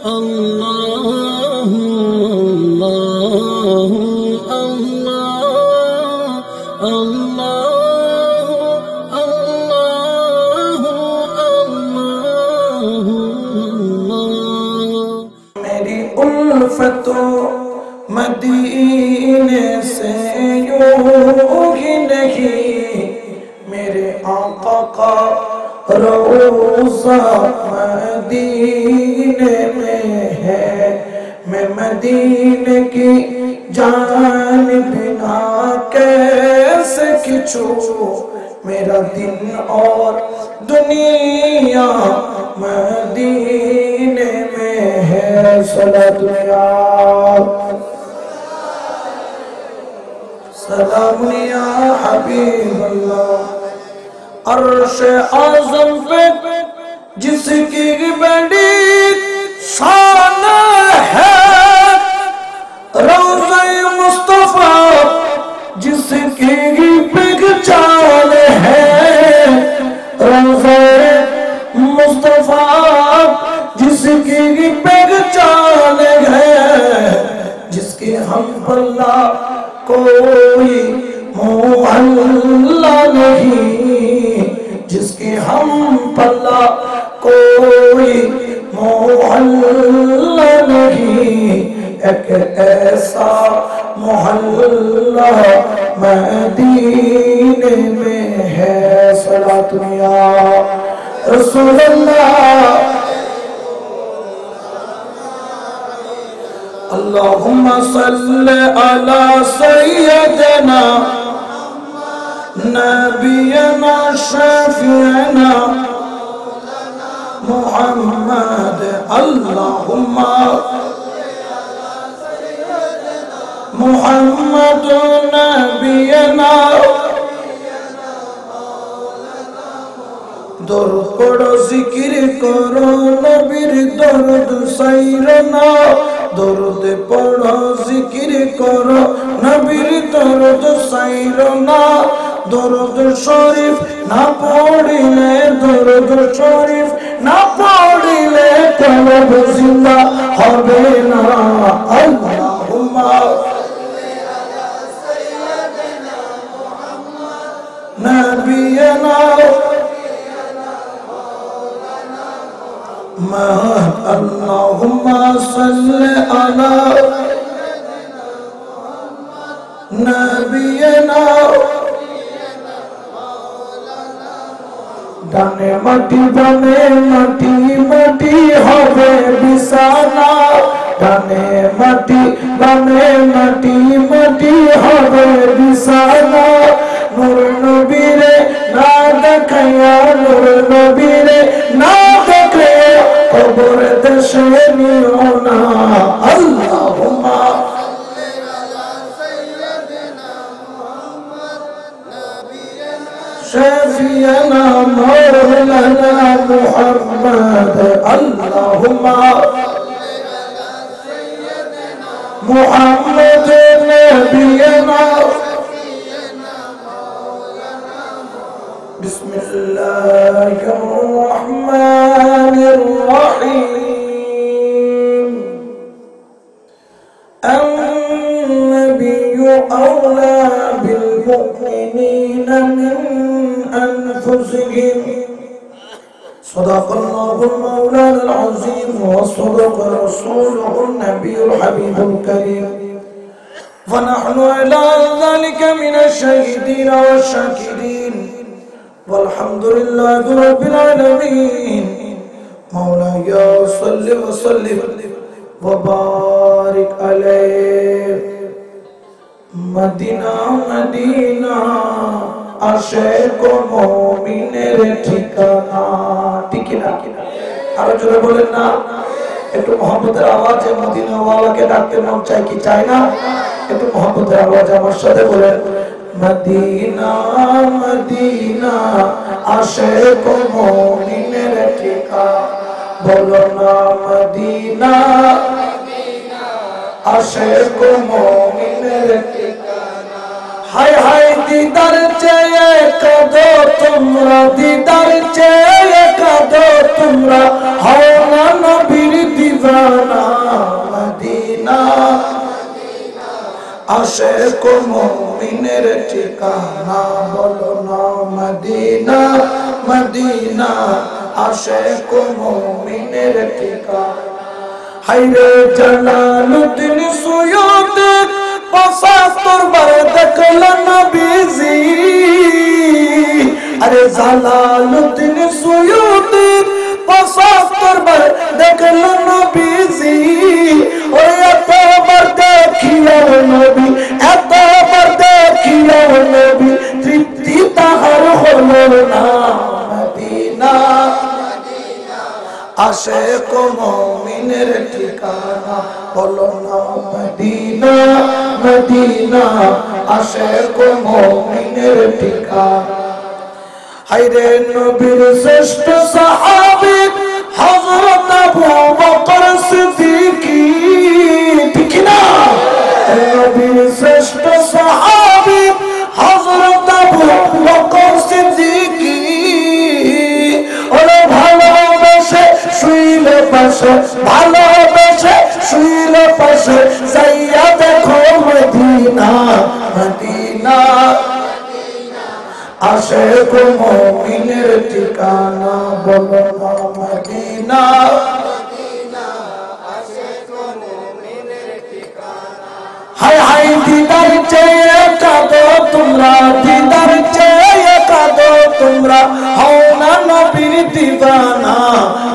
اللہ اللہ اللہ اللہ اللہ اللہ میری الفت مدینے سے یوں ہی نہیں، میرے آقا کا روضہ مدینے میں ہے، میں مدینے کی جانب نہ کیسے کھنچوں، میرا دن اور دنیا مدینے میں ہے۔ صلاۃ یا سلام یا حبیب اللہ۔ عرش اعظم پہ جس کی بڑی شان ہے، روضہ مصطفیٰ جس کی پہچان ہے، روضہ مصطفیٰ جس کی پہچان ہے، جس کے ہم پلہ کوئی معلّہ نہیں، جس کے ہم پلہ کوئی معلّہ نہیں، ایک ایسا محلہ مدینے میں ہے۔ صلاۃ یا رسول اللہ۔ اللہم صلی علی سیدنا نبینا شفیعنا محمد، اللہم محمد نبینا، درود پڑھو ذکر کرو نبیر درود سیرنا، درود پڑھو ذکر کرو نبیر درود سیرنا، درود شریف نہ پڑھلے، درود شریف نہ پڑھلے قلب زندہ ہوبے نا۔ اللہم نبینا اللہم صلی علی نبینا، دانے مٹی بنے مٹی مٹی ہوے بسانا، دانے مٹی بنے مٹی مٹی ہوے بسانا، نور نبی رے نہ دکھیا، نور نبی رے نہ دکھیا قبر دشنی ہونا۔ اللہم شفیعنا مولانا محمد، اللہم محمد نبینا۔ بسم اللہ الرحمن الرحیم۔ النبی اولا بالمؤمنین من انفسهم، صدق اللہ المولانا العظیم وصدق رسوله النبی الحبیب الکریم، ونحن على ذلك من الشاهدين والشاكرين، والحمد لله رب العالمين۔ مولاي صل وسلم وبارك عليه۔ مدینہ مدینہ عاشق و مومنیر ٹھکانہ، ٹھیکنا আরো জোরে বলেন না, একটু মহব্বতের আওয়াজে মদিনা ওয়ালাকে ডাকতে মন চায় কি চায় না? একটু মহব্বতের আওয়াজে আমার সাথে বলেন মদিনা মদিনা আশিক ও মুমিনের ঠিকানা, বলো না মদিনা মদিনা আশিক ও মুমিনের ঠিকানা। হায় হায় দিদার চেয়ে কাঁদো তোমরা, দিদার চেয়ে কাঁদো তোমরা, হও না নবীর দিদার আশিক মুমিনের ঠিকানা বলো না মদিনা মদিনা আশিক মুমিনের ঠিকানা হায়রে জালালুদ্দিন সুয়ুতি 75 বার দেখলেন নবীজি আরে জালালুদ্দিন সুয়ুতি 75 বার দেখলেন নবীজি ওই এতবার দেখিও নবী এতবার দেখিও নবী তৃপ্তি তাহার হলো না মদিনা আশিক মুমিনের ঠিকানা বলো না মদিনা মদিনা আশিক মুমিনের ঠিকানা হায়রে নবীর শ্রেষ্ঠ সাহাবী হযরত আবু বকর সিদ্দিক ঠিক না নবীর শ্রেষ্ঠ সাহাবী হযরত আবু বকর সিদ্দিক ওরে ভালোবেসে শুইলে পাশে ভালোবেসে শুইলে পাশে যাইয়া দেখো মদিনা মদিনা আশিক মুমিনের ঠিকানা বলো না মদিনা হায় হায় দিদার চেয়ে কাঁদো তোমরা দিদার চেয়ে কাঁদো তোমরা হও না নবীর দিওয়ানা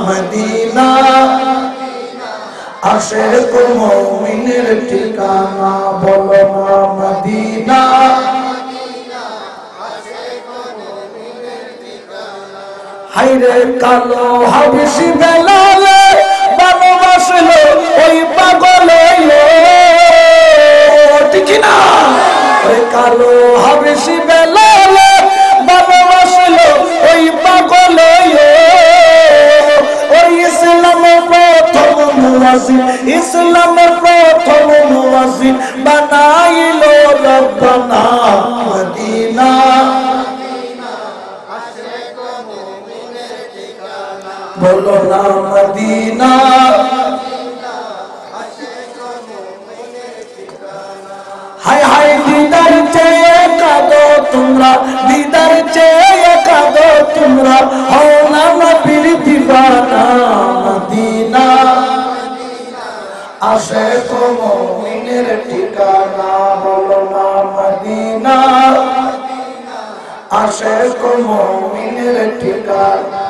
মদিনা আশিক মুমিনের ঠিকানা বলো না মদিনা হায়রে কালো হাবশি বেলালে ভালোবাসলো ওই পাগলে ঠিক না ওই কালো হাবশি বেলালে ভালোবাসলো ওই পাগলে ওই ইসলামের প্রথম মুয়াজ্জিন ইসলামের প্রথম মুয়াজ্জিন বানাইলো রব্বানা মদিনা বলো না মদিনা হায় হায় দিদার চেয়ে কাঁদো তোমরা দিদার চেয়ে কাঁদো তোমরা হও না নবীর দিওয়ানা মদিনা আশিক মুমিনের ঠিকানা বলো না মদিনা আশিক মুমিনের ঠিকানা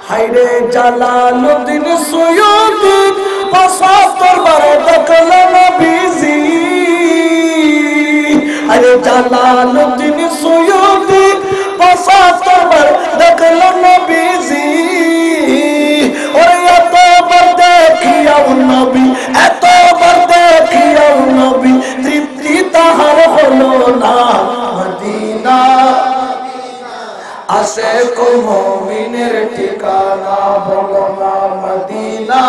হায়রে জালালুদ্দিন সুয়ুতি 75 বার দেখলেন নবীজি আরে জালালুদ্দিন সুয়ুতি 75 বার দেখলেন নবীজি ওরে এতবার দেখিও নবী এতবার দেখিও নবী তৃপ্তি তাহার হলো না মদিনা আশিক মুমিনের ঠিকানা বলো না মদিনা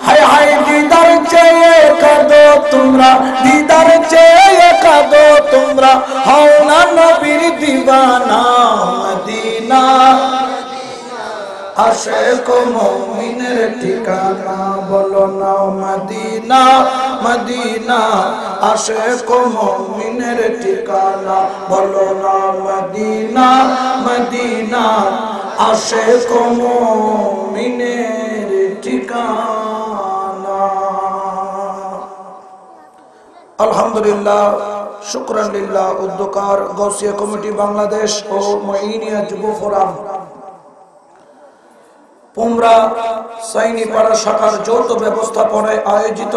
হায় হায় দিদার চেয়ে কাঁদো তোমরা দিদার চেয়ে কাঁদো তোমরা হও না নবীর দিওয়ানা মদিনা আশিক মুমিনের ঠিকানা বলো না মদিনা মদিনা আশিক মুমিনের ঠিকানা বলো না মদিনা মদিনা আশিক মুমিনের ঠিকানা আলহামদুলিল্লাহ শুকরান লিল্লাহ উদ্যোকার গৌসিয়া কমিটি বাংলাদেশ ও মঈনিয়া যুব ফোরাম পুমরা সাইনিপাড়া শাখার যৌথ ব্যবস্থাপনায় আয়োজিত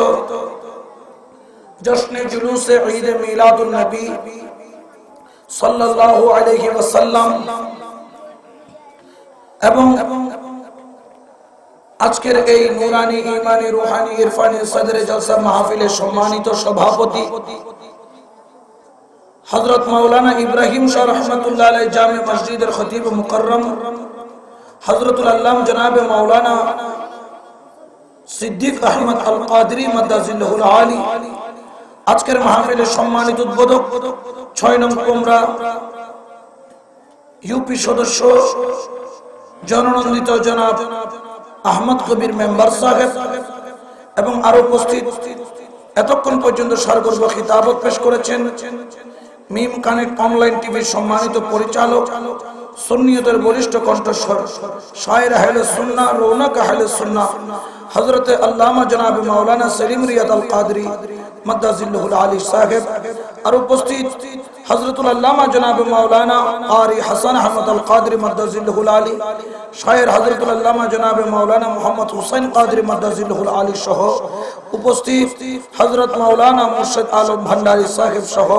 জশ্নে জুলুসে ঈদ মিলাদুন নবী সাল্লাল্লাহু আলাইহি ওয়াসাল্লাম এবং আজকের এই নুরানি ঈমানি রূহানি ইরফানি সদরে জলসা মাহফিলের সম্মানিত সভাপতি হযরত মাওলানা ইব্রাহিম শাহ রাহমাতুল্লাহ আলাইহি জামে মসজিদের খতিব মুকররম হযরতুল আল্লাম জনাবে মাওলানা সিদ্দিক আহমদ আল কাদরি মাদাজিল্লাহুল আলী আজকের মাহফিলের সম্মানিত উদ্বোধক 6 নং কুমরা ইউপি সদস্য জননন্দিত জনাব আহমদ কবির মেম্বার সাহেব এবং আরো উপস্থিত এতক্ষণ পর্যন্ত সর্বর্ব খিতাবত পেশ করেছেন মিম কানেক্ট অনলাইন টিভির সম্মানিত পরিচালক, সুন্নিয়তের বলিষ্ঠ কণ্ঠস্বর, শায়ের আহলে সুন্নাহ, রৌনক আহলে সুন্নাহ হযরত আল্লামা জনাব মাওলানা সেলিম রিয়াদ আল কাদরি মাদ্দাজিল্লাহুল আলী সাহেব। আর উপস্থিত হযরতুল আল্লামা জনাব মাওলানা কারি হাসান আহমদ আল কাদরি মাদ্দাজিল্লাহুল আলী, শায়ের হযরতুল আল্লামা জনাব মাওলানা মুহাম্মদ হুসাইন কাদরি মাদ্দাজিল্লাহুল আলী সহ উপস্থিত হযরত মাওলানা মুর্শিদ আলম ভান্ডারী সাহেব সহ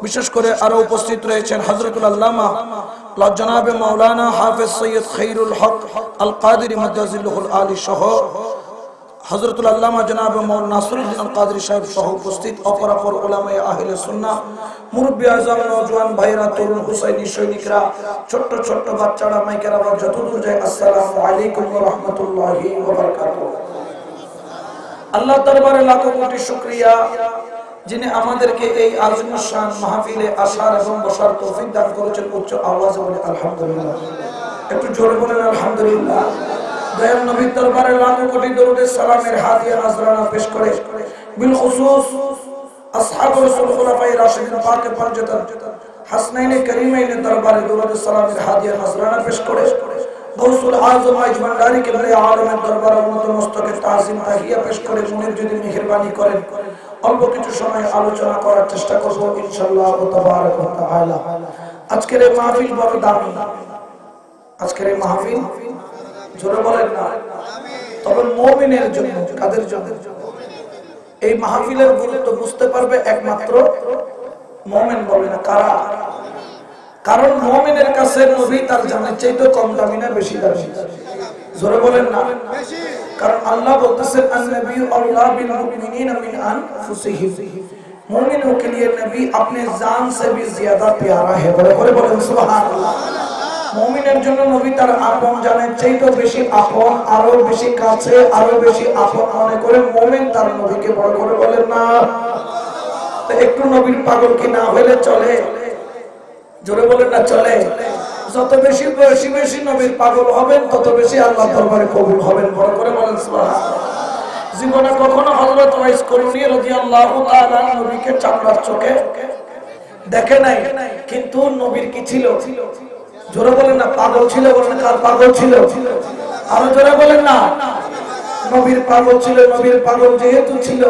বিশেষ করে আরো উপস্থিত রয়েছেন হযরতুল আল্লামা জনাব মাওলানা হাফেজ সৈয়দ খৈরুল হক আল কাদরি মাদ্দাজিল্লাহুল আলী সহ হযরতুল আল্লামা জনাব মাওলানা নাসিরুদ্দিন আল কাদরি সাহেব সহ উপস্থিত অপরাপর উলামায়ে আহলে সুন্নাহ, মুরব্বি আযম, নওজোয়ান ভাইরা, তরুণ হুসাইনি সৈনিকরা, ছোট্ট ছোট্ট বাচ্চারা, মাইকের আওয়াজ যতদূর যায়, আসসালামু আলাইকুম ওয়া রাহমাতুল্লাহি ওয়া বারাকাতুহু। আল্লাহ দরবারে লাখো কোটি শুকরিয়া যিনি আমাদেরকে এই আযম শান মাহফিলে আসার এবং বসার তৌফিক দান করেছেন। উচ্চ আওয়াজে বলে আলহামদুলিল্লাহ, একটু জোরে বলেন আলহামদুলিল্লাহ। দয়াল নবীর দরবারে লাখো কোটি দরুদ সালামের হাদিয়া নজরানা পেশ করে বিল খুসুস আসহাব রাসূল খুলাফায়ে রাশিদিন পাকে পঞ্জতন হাসনাইনে করিমাইনে দরবারে দরুদ সালামের হাদিয়া নজরানা পেশ করে গৌসুল আযম আইজ ভান্ডারী কেবলে আলমের দরবারে নতমস্তকে তাজিম তাহিয়া পেশ করে মুনির যদি মেহেরবানি করেন অল্প কিছু সময় আলোচনা করার চেষ্টা করব ইনশাআল্লাহ তাবারাক ওয়া তাআলা। আজকের এই মাহফিল বড় দামি, আজকের এই মাহফিল জোরে বলেন না তবে মুমিনের জন্য। কাদের জন্য? এই মাহফিলের গুরুত্ব বুঝতে পারবে একমাত্র মুমিন। বলে না কারা? কারণ মুমিনের কাছে নবী তার জানের চাইতে কম দামি না বেশি দামি? জোরে বলেন না। কারণ আল্লাহ বলতেছেন আন-নবিয়্যু আওলা বিল মুমিনিনা মিন আনফুসিহিম, মুমিনों के लिए नबी अपने जान से भी ज्यादा प्यारा है। বলে বলেন সুবহানাল্লাহ। মুমিনের জন্য নবী তার আপন জানের চাইতে বেশি আপন, আরো বেশি কাছে, আরো বেশি আপন মনে করে মুমিন তার নবীকে বড় করে বলেন না। তো একটু নবীর পাগল কি না হলে চলে? জোরে বলেন না চলে? যত বেশি বেশি নবীর পাগল হবেন তত বেশি আল্লাহর দরবারে কবুল হবেন। বড় করে বলেন সুবহানাল্লাহ। জীবনে কখনো হযরত ওয়াইস করুনী রাদিয়াল্লাহু তাআলা নবীকে চামড়ার চোখে দেখে নাই, কিন্তু নবীর কি ছিল? জোরে বলেন না পাগল ছিল। বলেন কার পাগল ছিল? আরো জোরে বলেন না। নবীর পাগল ছিল। নবীর পাগল যেহেতু ছিল,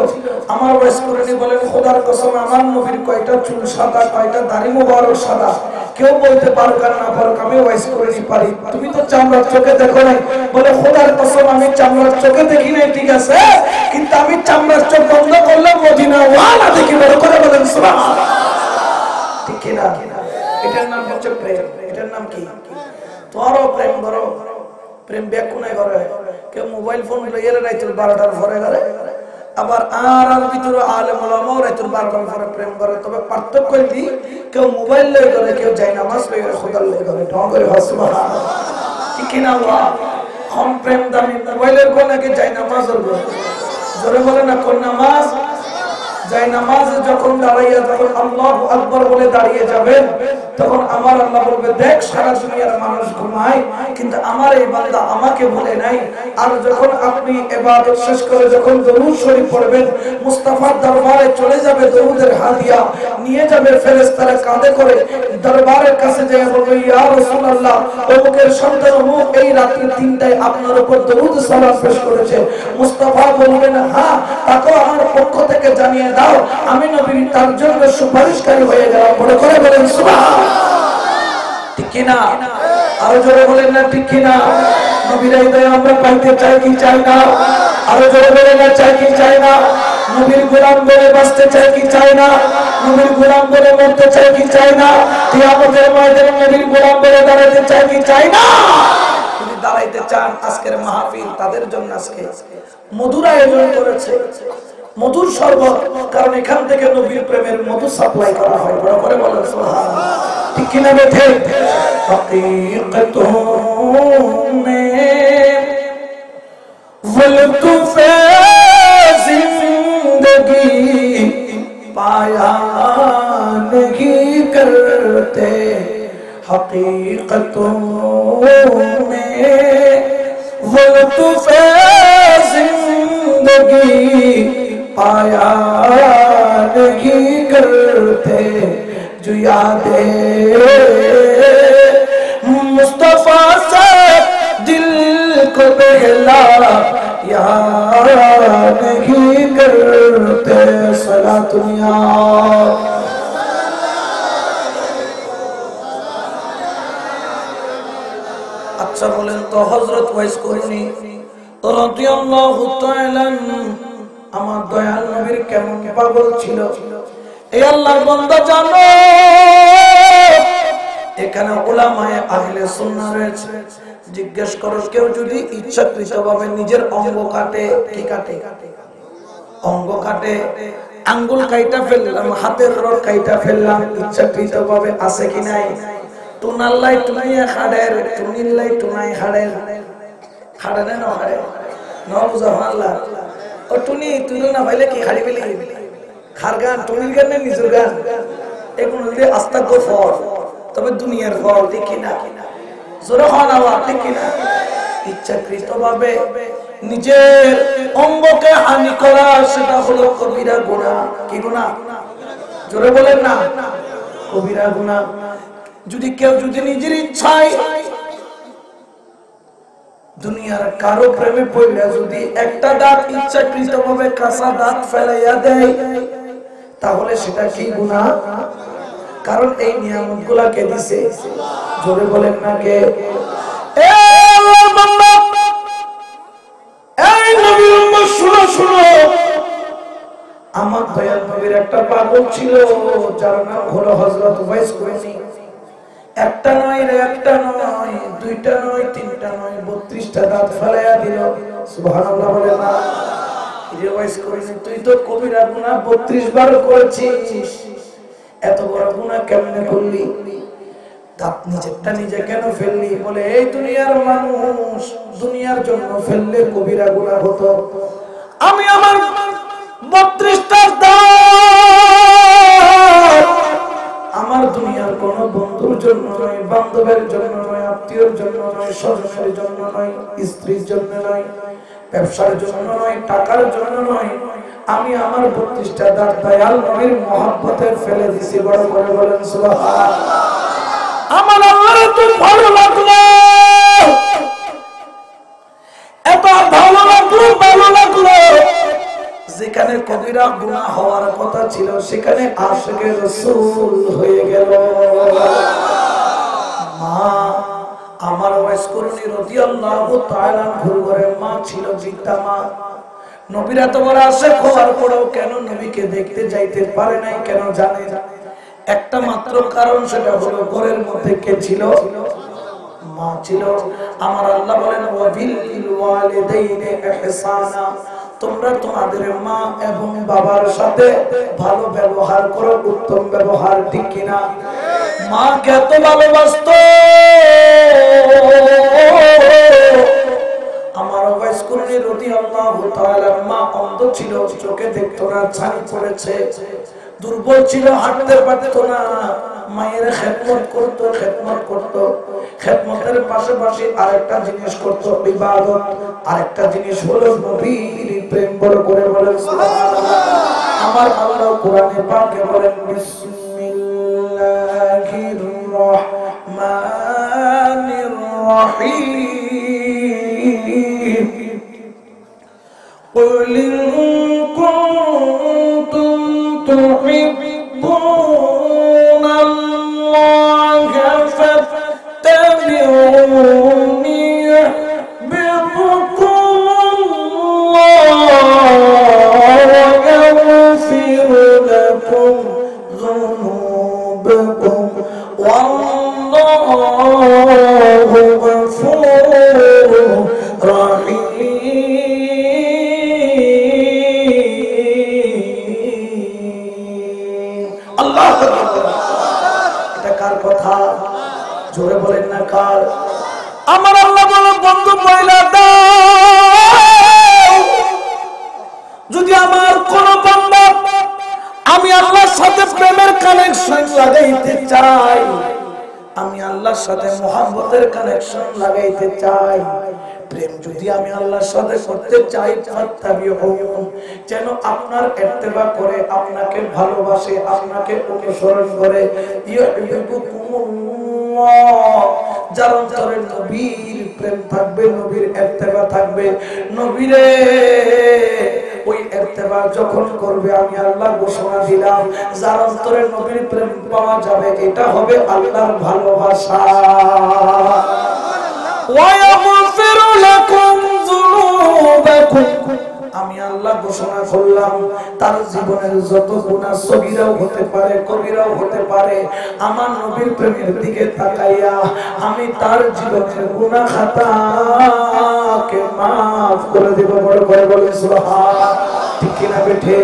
আমার ওয়াইস করুনী বলেন খোদার কসম আমার নবীর কয়টা চুল সাদা, কয়টা দাড়ি মুবারক সাদা, কেউ বলতে পারবে না পারুক, আমি ওয়াইস করুনী পারি। তুমি তো চামড়ার চোখে দেখো নাই। বলে খোদার কসম আমি চামড়ার চোখে দেখি নাই, ঠিক আছে, কিন্তু আমি চামড়ার চোখ বন্ধ করলে মদিনা ওয়ালা দেখি। বড় করে বলেন সুবহানাল্লাহ। ঠিক কি না? এটার নাম হচ্ছে প্রেম। এটার নাম কি? তোরও প্রেম করো, প্রেম ব্যাকুনায় করে। কেউ মোবাইল ফোন লইয়ে রাইতের 12টার পরে করে, আবার আর ভিতরে আলেম ওলামাও রাইতের 12টার পরে প্রেম করে। তবে পার্থক্য কি? কেউ মোবাইল লয়ে করে, কেউ যায় নামাজ লয়ে খোদার লয়ে করে। ঢং করে সুবহানাল্লাহ। ঠিক কি না? কম প্রেম দামি মোবাইলের কোন নাকি যায় নামাজের কোন? জোরে বলে না কোন নামাজ? যাই নামাজে যখন দাঁড়াইয়া যখন আল্লাহু আকবার বলে দাঁড়িয়ে যাবেন, তখন আমার আল্লাহ বলবে দেখ সারা দুনিয়ার মানুষ ঘুমায়, কিন্তু আমার এই বান্দা আমাকে ভুলে নাই। আর যখন আপনি ইবাদত শেষ করে যখন দরুদ শরীফ পড়বেন, মুস্তাফার দরবারে চলে যাবে, দরুদের হাদিয়া নিয়ে যাবে ফেরেশতারা কাঁধে করে, দরবারের কাছে যেয়ে বলবে ইয়া রাসূলুল্লাহ অমুকের সন্তান অমুক এই রাত্রি 3টায় আপনার উপর দরুদ সালাম পেশ করেছে। মুস্তাফা বলবেন হ্যাঁ, তাকে আমার পক্ষ থেকে জানিয়ে দাও আমি নবী তার জন্য সুপারিশকারী হয়ে গেলাম। বড় করে বলেন সুবহানাল্লাহ। ঠিক কি না? আরো জোরে বলেন না ঠিক কি না? নবীর হৃদয়ে আমরা পাইতে চাই কি চাই না? আরো জোরে বলেন না চাই কি চাই না? নবীর গোলাম বলে বাঁচতে চাই কি চাই না? নবীর গোলাম বলে মরতে চাই কি চাই না? কিয়ামতের ময়দানে নবীর গোলাম বলে দাঁড়াতে চাই কি চাই না? যদি দাঁড়াইতে চান আজকের মাহফিল তাদের জন্য আজকে মধুর আয়োজন করেছে, মধুর শরবত। কারণ এখান থেকে নবীর প্রেমের মধু সাপ্লাই করা হয়। বড় করে বলেন সুবহানাল্লাহ। ঠিক কি না? বেঠে হাকিকতোं में वल्तुफ़े जिंदगी पाया नहीं करते, हकीकतों में वल्तुफ़े जिंदगी آیا نہیں کرتے جو یادیں مصطفیٰ سے دل کو بہلا یا نہیں کرتے صلاۃ یا اچھا بولیں تو حضرت وائس قرنی رضی اللہ تعالی আমার দয়াল নবীর কেমন পাগল ছিল এই আল্লাহর বান্দা জানো এখানে উলামায়ে আহলে সুন্নাহ রয়েছে জিজ্ঞেস করো কেউ যদি ইচ্ছাকৃতভাবে নিজের অঙ্গ কাটে কি কাটে অঙ্গ কাটে আঙ্গুল কাইটা ফেললাম হাতের রড কাইটা ফেললাম ইচ্ছাকৃতভাবে আছে কি নাই তুনাল্লাই তুনাইয়া খাড়ের তুনিল্লাই তুনাই খাড়ের খাড়ে না খাড়ে ন বুঝা আল্লাহ ও টুনি তুই না ভাইলে কি খাড়ি পেলি খার গান টুনির গান না নিজের গান এগুলো দিয়ে আস্তা গো ফল তবে দুনিয়ার ফল দেখি না জোরে হওয়া দেখি না ইচ্ছাকৃতভাবে নিজের অঙ্গকে হানি করা সেটা হলো কবিরা গুনাহ কি গুনাহ জোরে বলেন না কবিরা গুনাহ যদি কেউ যদি নিজের ইচ্ছায় দুনিয়ার কারো প্রেমে পড়লে যদি একটা দাঁত ইচ্ছাকৃতভাবে কাঁচা দাঁত ফেলাইয়া দেয় তাহলে সেটা কি গুনাহ কারণ এই নিয়ামতগুলা কে দিছে জোরে বলেন না কে এ আল্লাহর বান্দা এই নবীর উম্মত শুনো শুনো আমার দয়াল নবীর একটা পাগল ছিল যার নাম হলো হযরত ওয়াইস কুরাইশি একটা নয় রে একটা নয় দুইটা নয় তিনটা নয় 32টা দাঁত ফেলাইয়া দিল সুবহানাল্লাহ বলে না রে ওয়াইস কুরাইশি তুই তো কবিরা গুনাহ 32 বার করেছিস এত বড় গুনাহ কেমনে করলি দাঁত নিজেরটা নিজে কেন ফেললি বলে এই দুনিয়ার মানুষ দুনিয়ার জন্য ফেললে কবিরা গুনাহ হতো আমি আমার 32টা দাঁত আমার দুনিয়ার কোন বন্ধুর জন্য নয় বান্ধবের জন্য নয় আত্মীয়র জন্য নয় স্বজনের জন্য নয় স্ত্রীর জন্য নয় ব্যবসার জন্য নয় টাকার জন্য নয় আমি আমার 32টা দাঁত দয়াল নবীর মহব্বতে ফেলে দিছি বড় করে বলেন সুবহানাল্লাহ আমার আল্লাহর তো ভালো লাগলো এত ভালো লাগলো যেখানে কবিরা গুনাহ হওয়ার কথা ছিল সেখানে আশিকে রাসূল হয়ে গেল মা আমার ওয়াইস কুরনি রাদিয়াল্লাহু তাআলা ঘরে মা ছিল বৃদ্ধা মা নবীর এত বড় আশিক হওয়ার পরেও কেন নবীকে দেখতে যাইতে পারে নাই কেন জানেন একটা মাত্র কারণ সেটা হলো ঘরের মধ্যে কে ছিল মা ছিল আমার আল্লাহ বলেন ওয়া বিল ওয়ালিদাইনি ইহসানা তোমরা তোমাদের মা এবং বাবার সাথে ভালো ব্যবহার করো উত্তম ব্যবহার ঠিক কিনা মা কে তো ভালোবাসতো আমার ওয়াইস কুরনি রাদিয়াল্লাহু তাআলা মা অন্ধ ছিল চোখে দেখতো না ছানি পড়েছে দুর্বল ছিল হাঁটতে পারতো না মায়ের খেদমত করত খেদমতের পাশাপাশি আরেকটা জিনিস করত ইবাদত আরেকটা জিনিস হলো নবীর প্রেম বড় করে বলেন সুবহানাল্লাহ আমার আল্লাহ কোরআনে পাকে বলেন বিসমিল্লাহির রহমানির রহিম قل إن كنتم تحبون الله فاتبعوني يحببكم الله ويغفر لكم ذنوبكم والله غفور رحيم কথা জোরে বলেন না কার আমার আল্লাহ বলে বন্ধু পয়লা দাও যদি আমার কোন বান্দা আমি আল্লাহর সাথে প্রেমের কানেকশন লাগাইতে চাই আমি আল্লাহর সাথে মহব্বতের কানেকশন লাগাইতে চাই প্রেম যদি আমি আল্লাহর সাথে করতে চাই যেন আপনার ইত্তেবা করে, আপনাকে ভালোবাসে, আপনাকে অনুসরণ করে। যার অন্তরে নবীর প্রেম থাকবে, নবীর ইত্তেবা থাকবে, নবীরে ওই ইত্তেবা যখন করবে আমি আল্লাহ ঘোষণা দিলাম যার অন্তরে নবীর প্রেম পাওয়া যাবে এটা হবে আল্লাহর ভালোবাসা। আমি আল্লাহ ঘোষণা করলাম তার জীবনের যত গুনাহ সগীরাও হতে পারে কবিরাও হতে পারে, আমার নবীর প্রেমের দিকে তাকাইয়া আমি তার জীবনের গুনাহ খাতাকে মাফ করে দেব। বড় করে বলেন সুবহান। ঠিক কিনা বেঠে?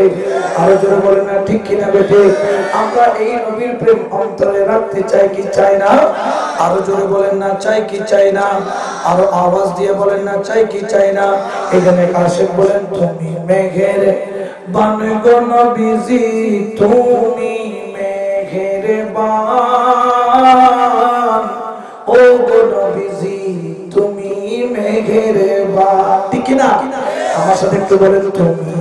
আরো জোরে বলেন না ঠিক কিনা বেঠে? আমরা এই নবীর প্রেম অন্তরে রাখতে চাই কি চাই না? আরো জোরে বলেন না চাই কি চাই না? আরো আওয়াজ দিয়ে বলেন না চাই কি চাই না? এখানে আশিক বলেন তুমি মেঘের বান গো নবীজি, তুমি মেঘের বান ও গো নবীজি, তুমি মেঘের বান। ঠিক কিনা? আমার সাথে একটু বলেন তুমি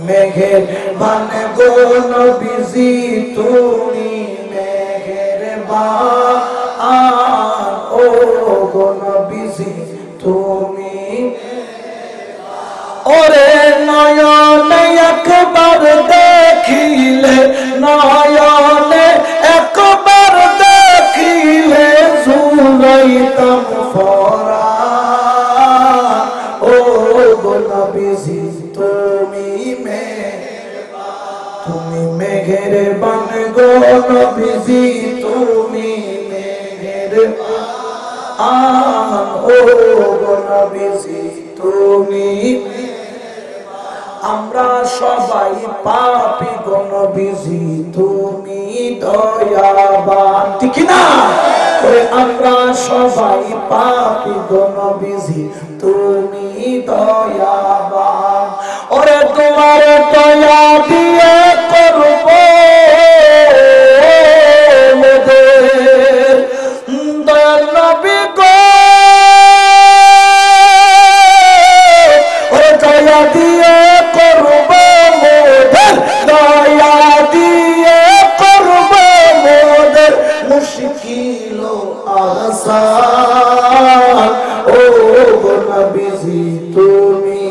মেঘের বান গো নবীজি, তুমি মেঘের বান ও গো নবীজি, তুমি ওরে নয়নে একবার দেখিলে, নয়নে একবার দেখিলে জুড়াইতাম পরাণ ও গো নবীজি, তুমি মেঘের বান গো নবীজি, তুমি মেঘের বান ও গো নবীজি, তুমি। আমরা সবাই পাপী গো নবীজি, তুমি দয়াবান। ঠিক না? ওরে আমরা সবাই পাপী গো নবীজি, তুমি দয়াবান। ওরে তোমার দয়া দিয়ে করব মোদের দয়াল নবী গো, ওরে দয়া দিয়ে করব মোদের, দয়া দিয়ে করব মোদের মুশকিল আসান ও গো নবীজি, তুমি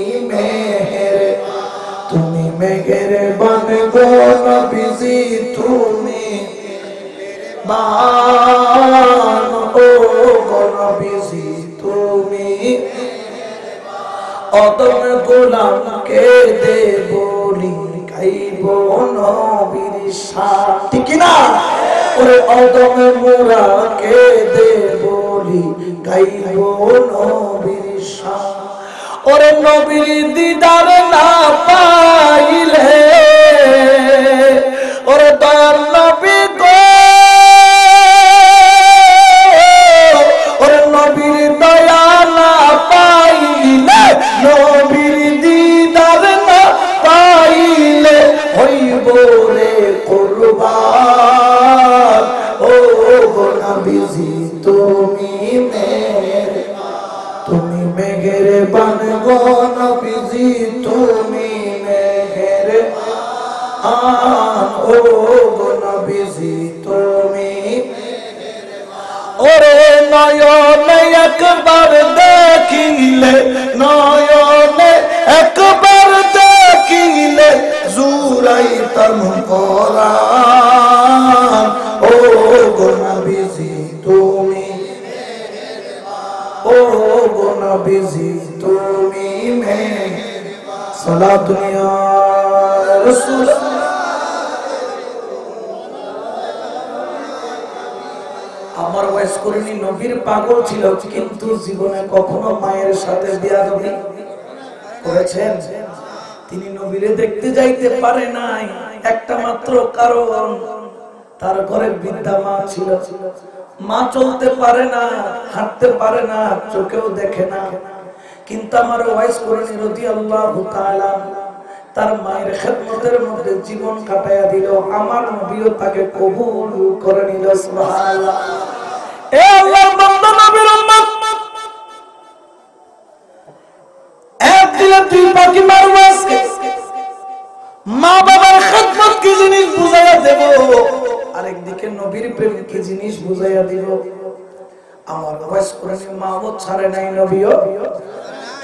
মেঘের বান গো নবীজি, তুমি বান ও গো নবীজি, তুমি অদম গোলামকে দে বলি গাইব নবীর শান। ঠিক না? ওরে অদম মোরাকে দে বলি গাইব নবীর শান। ওরে নবীর দিদার না পাইলে, ওরে দয়াল নবী গো, ওরে নবীর দয়া না পাইলে, নবীর দিদার না পাইলে হইব রে কুরবান ও গো নবীজি, তুমি মেঘের বান গো নবীজি, তুমি মেঘের বান ও গো নবীজি, তুমি। ওরে নয়নে একবার দেখিলে, নয়নে একবার দেখিলে জুড়াইতাম পরাণ ও গো নবীজি, তুমি ও গো নবীজি, তুমি সালাতু ইয়া রাসূল। আমার ওয়াইস করিনি নবীর পাগল ছিল, কিন্তু জীবনে কখনো মায়ের সাথে বিয়াদবি করেছেন? তিনি নবীরে দেখতে যাইতে পারে নাই একটা মাত্র কারণ, তার ঘরে বৃদ্ধা মা ছিল। মা চলতে পারে না, হাঁটতে পারে না, চোখেও দেখে না, কিন্তু আমার ওয়াইস করিনি রাদিয়াল্লাহু তাআলা তার মায়ের খেদমতের মধ্যে জীবন কাটায়া দিল। আমার নবীও তাকে কবুল করে নিল। সুবহানাল্লাহ। এ আল্লাহর বান্দা নবীর উম্মত, তুই পাখি মারবো আজকে। মা বাবার খেদমত কি জিনিস বুঝাইয়া দেব, আরেকদিকে নবীর প্রেম কি জিনিস বুঝাইয়া দিব। আমার ভয়েস করে মা বোধ ছাড়ে নাই, নবীও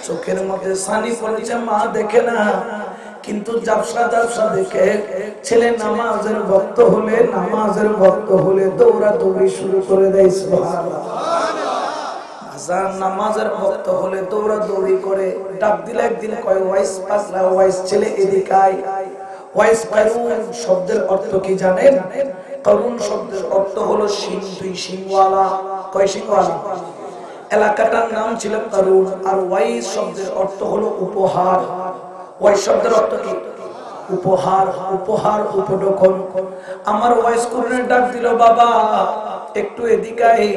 চোখের মধ্যে সানি পড়েছে, মা দেখে না, কিন্তু জাবসা জাবসা দেখে ছেলে নামাজের ভক্ত হলে দৌড়া দৌড়ি শুরু করে দেয়। সুবহানাল্লাহ। আজান নামাজের ভক্ত হলে দৌড়া দৌড়ি করে। ডাক দিলে একদিন কয় ওয়াইস পাগলা, ওয়াইস ছেলে এদিকে আয়। ওয়াইস কারুন শব্দের অর্থ কি জানেন? কারুন শব্দের অর্থ হলো সিং, দুই সিংওয়ালা। কয় সিংওয়ালা? এলাকাটার নাম ছিল কারুন। আর ওয়াইস শব্দের অর্থ হলো উপহার। ওয়াইস শব্দের অর্থ কি? উপহার, উপহার, উপঢৌকন। আমার ওয়াইস করুনের ডাক দিল, বাবা একটু এদিকে আয়,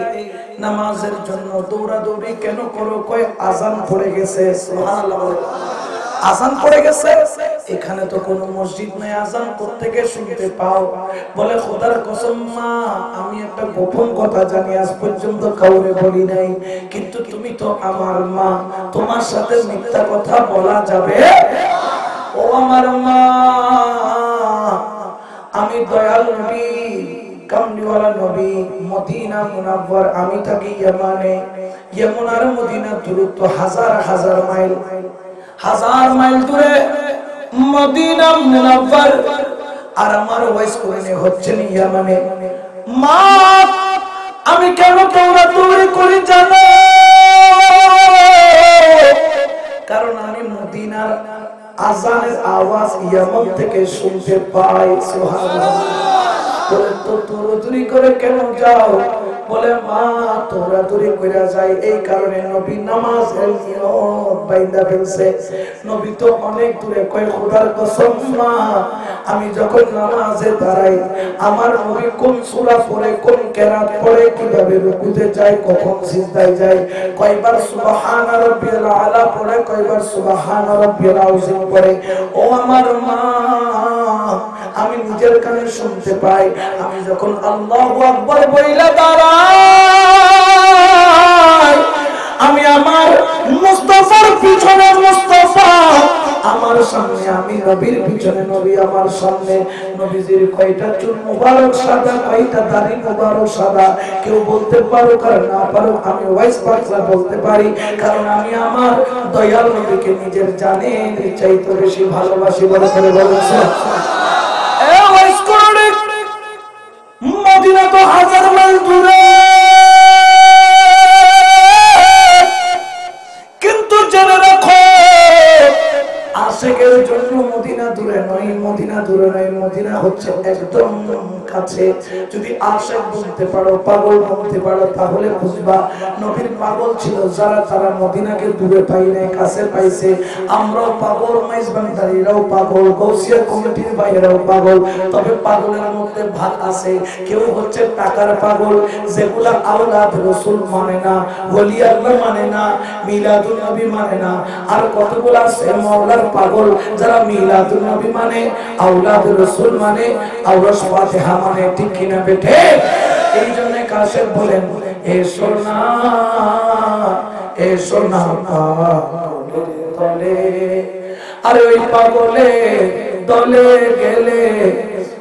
নামাজের জন্য দৌড়াদৌড়ি কেন করো? কয় আজান পড়ে গেছে। সুবহানাল্লাহ। আজান পড়ে গেছে, এখানে তো কোনো মসজিদ নাই, আজান কোত্থেকে শুনতে পাও? বলে খোদার কসম মা, আমি একটা গোপন কথা জানি, আজ পর্যন্ত কাউরে বলি নাই, কিন্তু তুমি তো আমার মা, তোমার সাথে মিথ্যা কথা বলা যাবে? ও আমার মা, আমি দয়াল নবী, কামলিওয়ালা নবী, মদিনা মুনাওয়ার, আমি থাকি ইয়ামানে। ইয়ামান আর মদিনা দূরত্ব হাজার হাজার মাইল, হাজার মাইল দূরে মদিনা মুনাওয়ার। আর আমার ওয়াইস করে হচ্ছেন ইয়ামানে। মা আমি কেন দৌড়াদৌড়ি করি জানো? কারণ আমি মদিনার আজানের আওয়াজ ইয়ামান থেকে শুনতে পাই। সুবহানাল্লাহ। বলে তো দৌড়াদৌড়ি করে কেন যাও? বলে মা দৌড়াদৌড়ি করে যায় এই কারণে নবী নামাজের নিয়ত বাইন্ধা ফেলছে। নবী তো অনেক দূরে। কয় খোদার কসম মা, আমি যখন নামাজে দাঁড়াই, আমার নবী কোন সূরা পড়ে, কোন কেরাত পড়ে, কিভাবে রুকুতে যায়, কখন সিজদায় যায়, কয়বার সুবহানা রাব্বিয়াল আলা পড়ে, কয়বার সুবহানা রাব্বিয়াল আযীম পড়ে, ও আমার মা আমি নিজের কানে শুনতে পাই। আমি যখন আল্লাহু আকবার বইলা দাঁড়াই, আমি আমার মুস্তাফার পিছনে মুস্তাফা, আমার সামনে আমি নবীর পিছনে নবী, আমার সামনে নবীজির কয়টা চুল মুবারক সাদা, কয়টা দাড়ি মুবারক সাদা। কেউ বলতে পারো আর না পারো, আমি ওয়াইস পাগলা বলতে পারি, কারণ আমি আমার দয়াল নবীকে নিজের জানের চাইতে বেশি ভালোবাসি। বলে করে বলেছে মদিনা তো হাজার মাইল দূরে, কিন্তু জেনে রাখো আশিকের জন্য মদিনা দূরে নয়, মদিনা দূরে নয়, মদিনা হচ্ছে একদম কাছে। যদি আশিক বলতে পারো, পাগল বলতে পারো, তাহলে বুঝবা নবীর পাগল ছিল যারা, তারা মদিনাকে দূরে পাই নাই, কাছে পাইছে। আমরাও পাগল, মাইজবান্দারিরাও পাগল, গৌসিয়া কমিটির ভাইয়েরাও পাগল। তবে পাগলের মধ্যে ভাগ আছে। কেউ হচ্ছে টাকার পাগল, যেগুলা আওলাদ রাসূল মানে না, ওলি আল্লাহ মানে না, মিলাদুন নবী মানে না। আর কতগুলো আছে মাওলার পাগল, যারা মিলাদুন নবী মানে, আওলাদ রাসূল মানে, আওরাস ফাতিহা মানে। ঠিক কিনা বেঠে? এই জন্য কাশেম বলেন এসো না, এসো না পাগলের দলে, আরে ওই পাগলের দলে গেলে,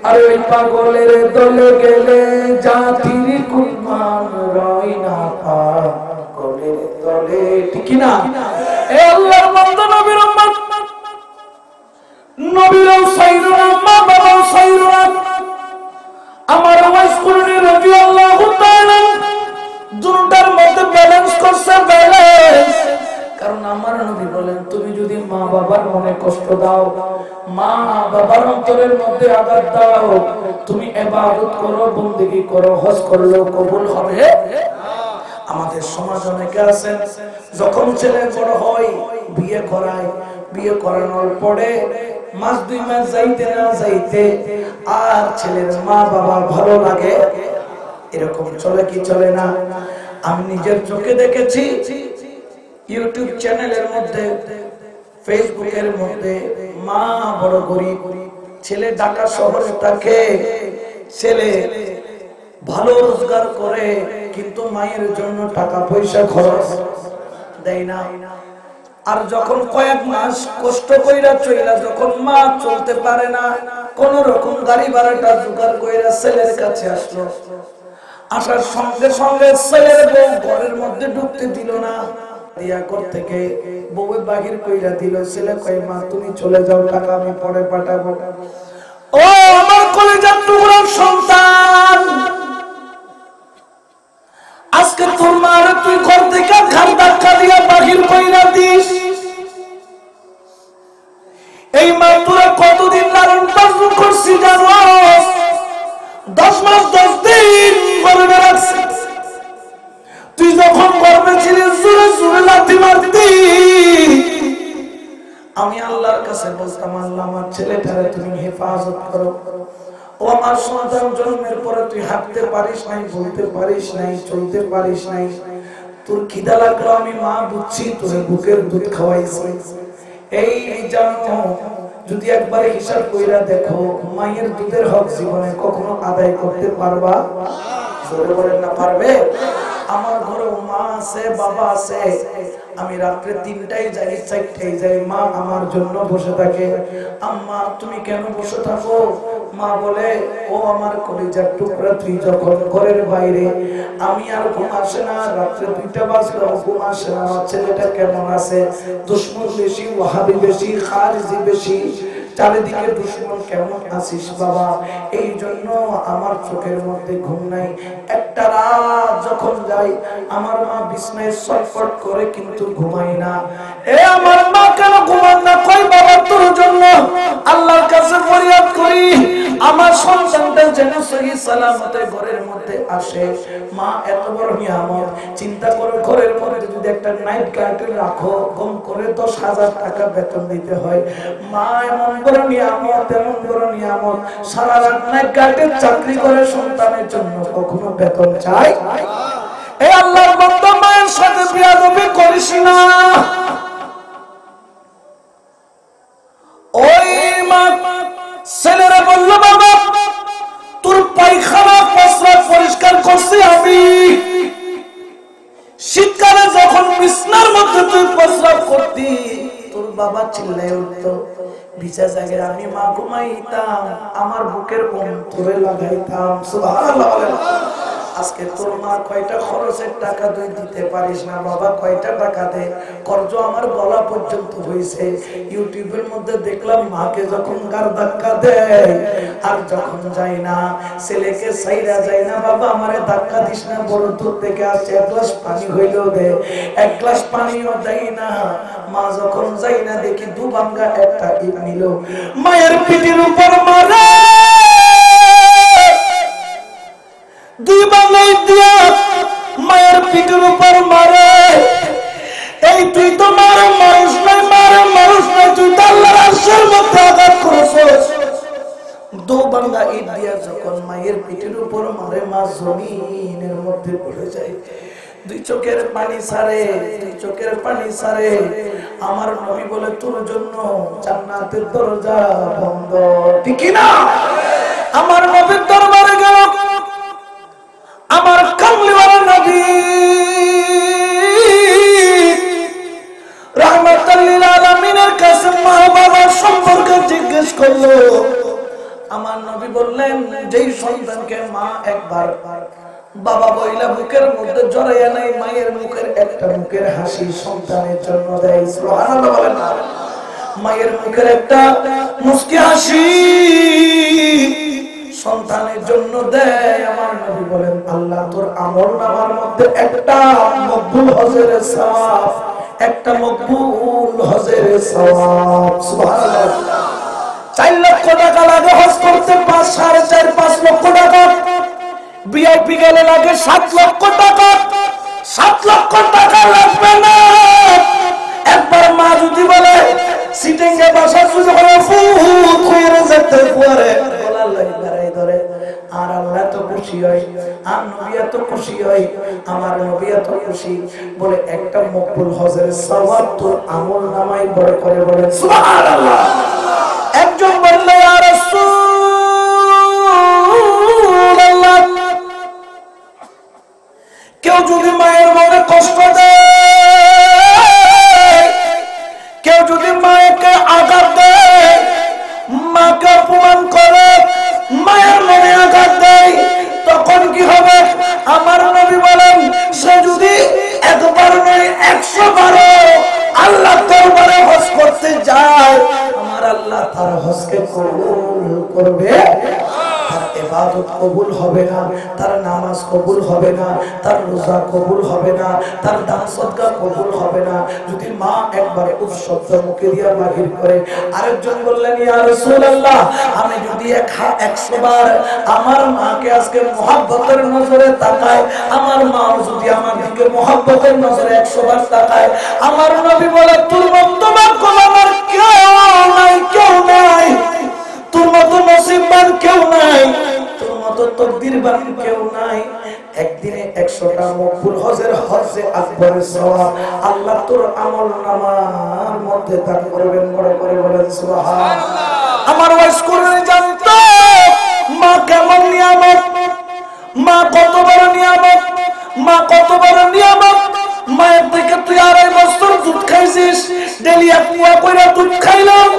আরে ওই পাগলের দলে গেলে জাতির কুরবান রয় না পাগলের দলে। ঠিক কিনা? এ আল্লাহর বান্দা নবীর উম্মত, নবীরাও সাইরুনা, মা বাবাও সাইরুনা। আমার ওয়াইস কুরনি রাদিয়াল্লাহু তাআলা দুটার মধ্যে ব্যালেন্স করছে, ব্যালেন্স। কারণ আমার নবী বলেন, তুমি যদি মা বাবার মনে কষ্ট দাও, মা বাবার অন্তরের মধ্যে আঘাত দাও, তুমি ইবাদত করো, বন্দেগী করো, হজ করলেও কবুল হবে। আমাদের সমাজ অনেকে আছেন, যখন ছেলে বড় হয় বিয়ে করায়, বিয়ে করানোর পরে মাস 2 মাস যাইতে না যাইতে আর ছেলের মা বাবা ভালো লাগে, এরকম চলে কি চলে না? আমি নিজের চোখে দেখেছি, ইউটিউব চ্যানেলের মধ্যে, ফেসবুকের মধ্যে, মা বড় গরিব, ছেলে ঢাকা শহরে থাকে, ছেলে ভালো রোজগার করে, কিন্তু মায়ের জন্য টাকা পয়সা খরচ দেয় না। আর যখন কয়েক মাস কষ্ট কইরা চইলা যখন মা চলতে পারে না, কোন রকম গাড়ি ভাড়াটা জোগাড় কইরা ছেলের কাছে আসলো। আসার সঙ্গে সঙ্গে ছেলের বউ ঘরের মধ্যে ঢুকতে দিল না, দিয়া ঘর থেকে বউয়ে বাহির কইরা দিল। ছেলে কয় মা তুমি চলে যাও, টাকা আমি পরে পাঠাবো। ও আমার কলিজার টুকরা সন্তান, আজকে তোর মার তুই ঘর থেকে ঘাড় ধাক্কা দিয়া বাহির কইরা দিস। এই মা তোরা কতদিন লালন পালন করছি জানোস? 10 মাস 10 দিন গর্ভে রাখছি। তুই যখন গর্ভে ছিলিস জোরে জোরে লাথি মারতি। আমি আল্লাহর কাছে বলতাম আল্লাহ আমার ছেলেটারে তুমি হেফাজত করো। ও আমার সন্তান জন্মের পরে তুই হাঁটতে পারিস নাই, বলতে পারিস নাই, চলতে পারিস নাই। তোর খিদা লাগলো আমি মা বুঝছি, তোর বুকের দুধ খাওয়াইছি। এই জানো যদি একবার হিসাব কইরা দেখো, মায়ের দুধের হক জীবনে কখনো আদায় করতে পারবা? জোরে বলেন না পারবে? আমার ঘরে মা আছে, বাবা আছে। আমি রাত্রে 3টায় যাই, 4টায় যাই, মা আমার জন্য বসে থাকে। আম্মা তুমি কেন বসে থাকো? মা বলে ও আমার কলিজার টুকরা, তুই যখন ঘরের বাইরে, আমি আর ঘুম আসে না, রাত্রে 2টা বাজলো ঘুম আসে না। আমার ছেলেটা কেমন আছে? দুশ্মন বেশি, ওয়াহাবি বেশি, খারিজি বেশি, চারিদিকে দুশ্মন, কেমন আছিস বাবা? এই জন্য আমার চোখের মধ্যে ঘুম নাই। একটা রাত যখন যাই, আমার মা বিছনায় ছটফট করে কিন্তু ঘুমাই না। এ আমার মা কেন ঘুমান না? কই বাবা তোর জন্য আল্লাহর কাছে ফরিয়াদ করি, আমার সন্তানটা যেন সহি সালামতে ঘরের মধ্যে আসে। মা এত বড় নিয়ামত, চিন্তা করো ঘরের মধ্যে যদি একটা নাইট গার্ড রাখো, কম করে 10,000 টাকা বেতন দিতে হয়। মা এমন বড় নিয়ামত, এমন বড় নিয়ামত, সারা রাত নাইট গার্ডের চাকরি করে সন্তানের জন্য কখনো বেতন চায়? এই আল্লাহর বান্দা মায়ের সাথে বেয়াদবি করিস না। ওই মা ছেলেরা বলল বাবা তোর পায়খানা প্রস্রাব পরিষ্কার করছি আমি। শীতকালে যখন বিছনার মধ্যে তুই প্রস্রাব করতি, তোর বাবা চিল্লায় উঠতো। ভিজা জায়গায় আমি মা ঘুমাইতাম, আমার বুকের অন্তরে লাগাইতাম। সুবহানাল্লাহ। আজকে তোর মা কয়টা খরচের টাকা তুই দিতে পারিস না, বাবা কয়টা টাকা দে, কর্জ আমার গলা পর্যন্ত হয়েছে। ইউটিউবের মধ্যে দেখলাম মাকে যখন গার ধাক্কা দেয় আর যখন যায় না, ছেলেকে সাইরা যায় না, বাবা আমারে ধাক্কা দিস না, বড় দূর থেকে আসছে, 1 গ্লাস পানি হইলেও দে, 1 গ্লাস পানিও দেয় না। মা যখন যাই না দেখি 2 ভাঙ্গা একটা ইট নিল, মায়ের পিঠের উপর মারে, 2 ভাঙ্গা ইট দিয়া মায়ের পিঠের উপর মারে। এই তুই তো মারে মানুষ নয়, মারে মানুষ নয়, তুই তো আল্লাহর আরশের মধ্যে আঘাত করেছিস। 2 ভাঙ্গা ইট দিয়া যখন মায়ের পিঠের উপর মারে, মা জমিনের মধ্যে পড়ে যায়। 2 চোখের পানি ছাড়ে, 2 চোখের পানি ছাড়ে। আমার নবী বলে তোর জন্য জান্নাতের দরজা বন্ধ, ঠিক কি না? আমার নবীর দরবারে গেল আমার কামলিওয়ালা নবী রাহমাতুল লিল আলামিনের কাছে মা বাবার সম্পর্কে জিজ্ঞেস করলো। আমার নবী বললেন যেই সন্তানকে মা একবার বাবা বইলা বুকের মধ্যে জড়াইয়া নাই, মায়ের মুখের একটা মুখের হাসি সন্তানের জন্য দেয়। সুবহানাল্লাহ বলেন না? মায়ের মুখের একটা মুস্কি হাসি সন্তানের জন্য দেয়। আমার নবী বলেন আল্লাহ তোর আমলনামার মধ্যে একটা মকবুল হজের সওয়াব, একটা মকবুল হজের সওয়াব। সুবহানাল্লাহ। 4 লক্ষ টাকা লাগে হজ করতে, 4.5 লক্ষ টাকা। ভিআইপি গেলে লাগে 7 লক্ষ টাকা। 7 লক্ষ টাকা লাগবে না। একবার মা যদি বলে সিটিংয়ে বাসা সুযোগ হলে ফুট কইরে যেতে পারে, বলার লাগে বেড়াই ধরে। আর আল্লাহ তো খুশি হয়, আর নবী এত খুশি হয়, আমার নবী এত খুশি বলে একটা মকবুল হজের সওয়াব তোর আমলনামায় বড় করে বলে সুবহানাল্লাহ। একজন বললে ইয়া রাসূলুল্লাহ, কেউ যদি মায়ের মনে কষ্ট দেয় আল্লাহ তার হজকে কবুল করবে, তার ইবাদত কবুল হবে না, তার নামাজ কবুল হবে না, তার রোজা কবুল হবে না, তার দান সদকা কবুল হবে না। যদি মা একবার উফ শব্দ মুখে দিয়া বাহির করে, আরেকজন বললেন ইয়া রাসূলুল্লাহ আমি যদি 100 বার আমার মাকে আজকে মহব্বতের নজরে তাকায়, আমার মা যদি আমার দিকে মহব্বতের নজরে 100 বার তাকায়, আমার নবী বলে তোর মত আমার কেউ নাই, কেউ নাই, তোর মতো নসিববান কেউ নাই, তোর মতো তকদিরবান কেউ নাই। একদিনে 100টা মকবুল হজের হজে আকবরের সওয়াব আল্লাহ তোর আমলনামার মধ্যে দান করবেন। বড় করে বলেন সুবহানাল্লাহ। আমার ওয়াইস করে জানতো মা কেমন নিয়ামত, মা কত বড় নিয়ামত, মা কত বড় নিয়ামত। মায়ের থেকে তুই 2.5 বছর দুধ খাইছিস, ডেলি 1 কুয়া কইরা দুধ খাইলাম,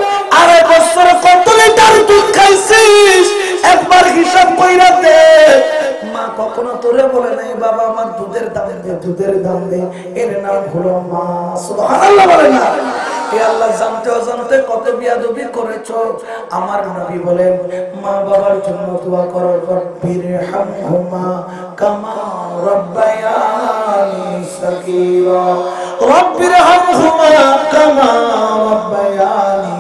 2.5 বছরে কত লিটার দুধ খাইছিস একবার হিসাব কইরা দে। মা কখনো তোরে বলে নাই বাবা আমার দুধের দাম দে, দুধের দাম দে, এর নাম হলো মা। সুবহানাল্লাহ বলে না? এ আল্লাহ জানতে অজান্তে কত বিয়াদবি করেছো। আমার নবী বলেন মা বাবার জন্য দোয়া করো, রব্বিরহামহুমা কামা রাব্বায়ানি সগীরা, রব্বিরহামহুমা কামা রাব্বায়ানি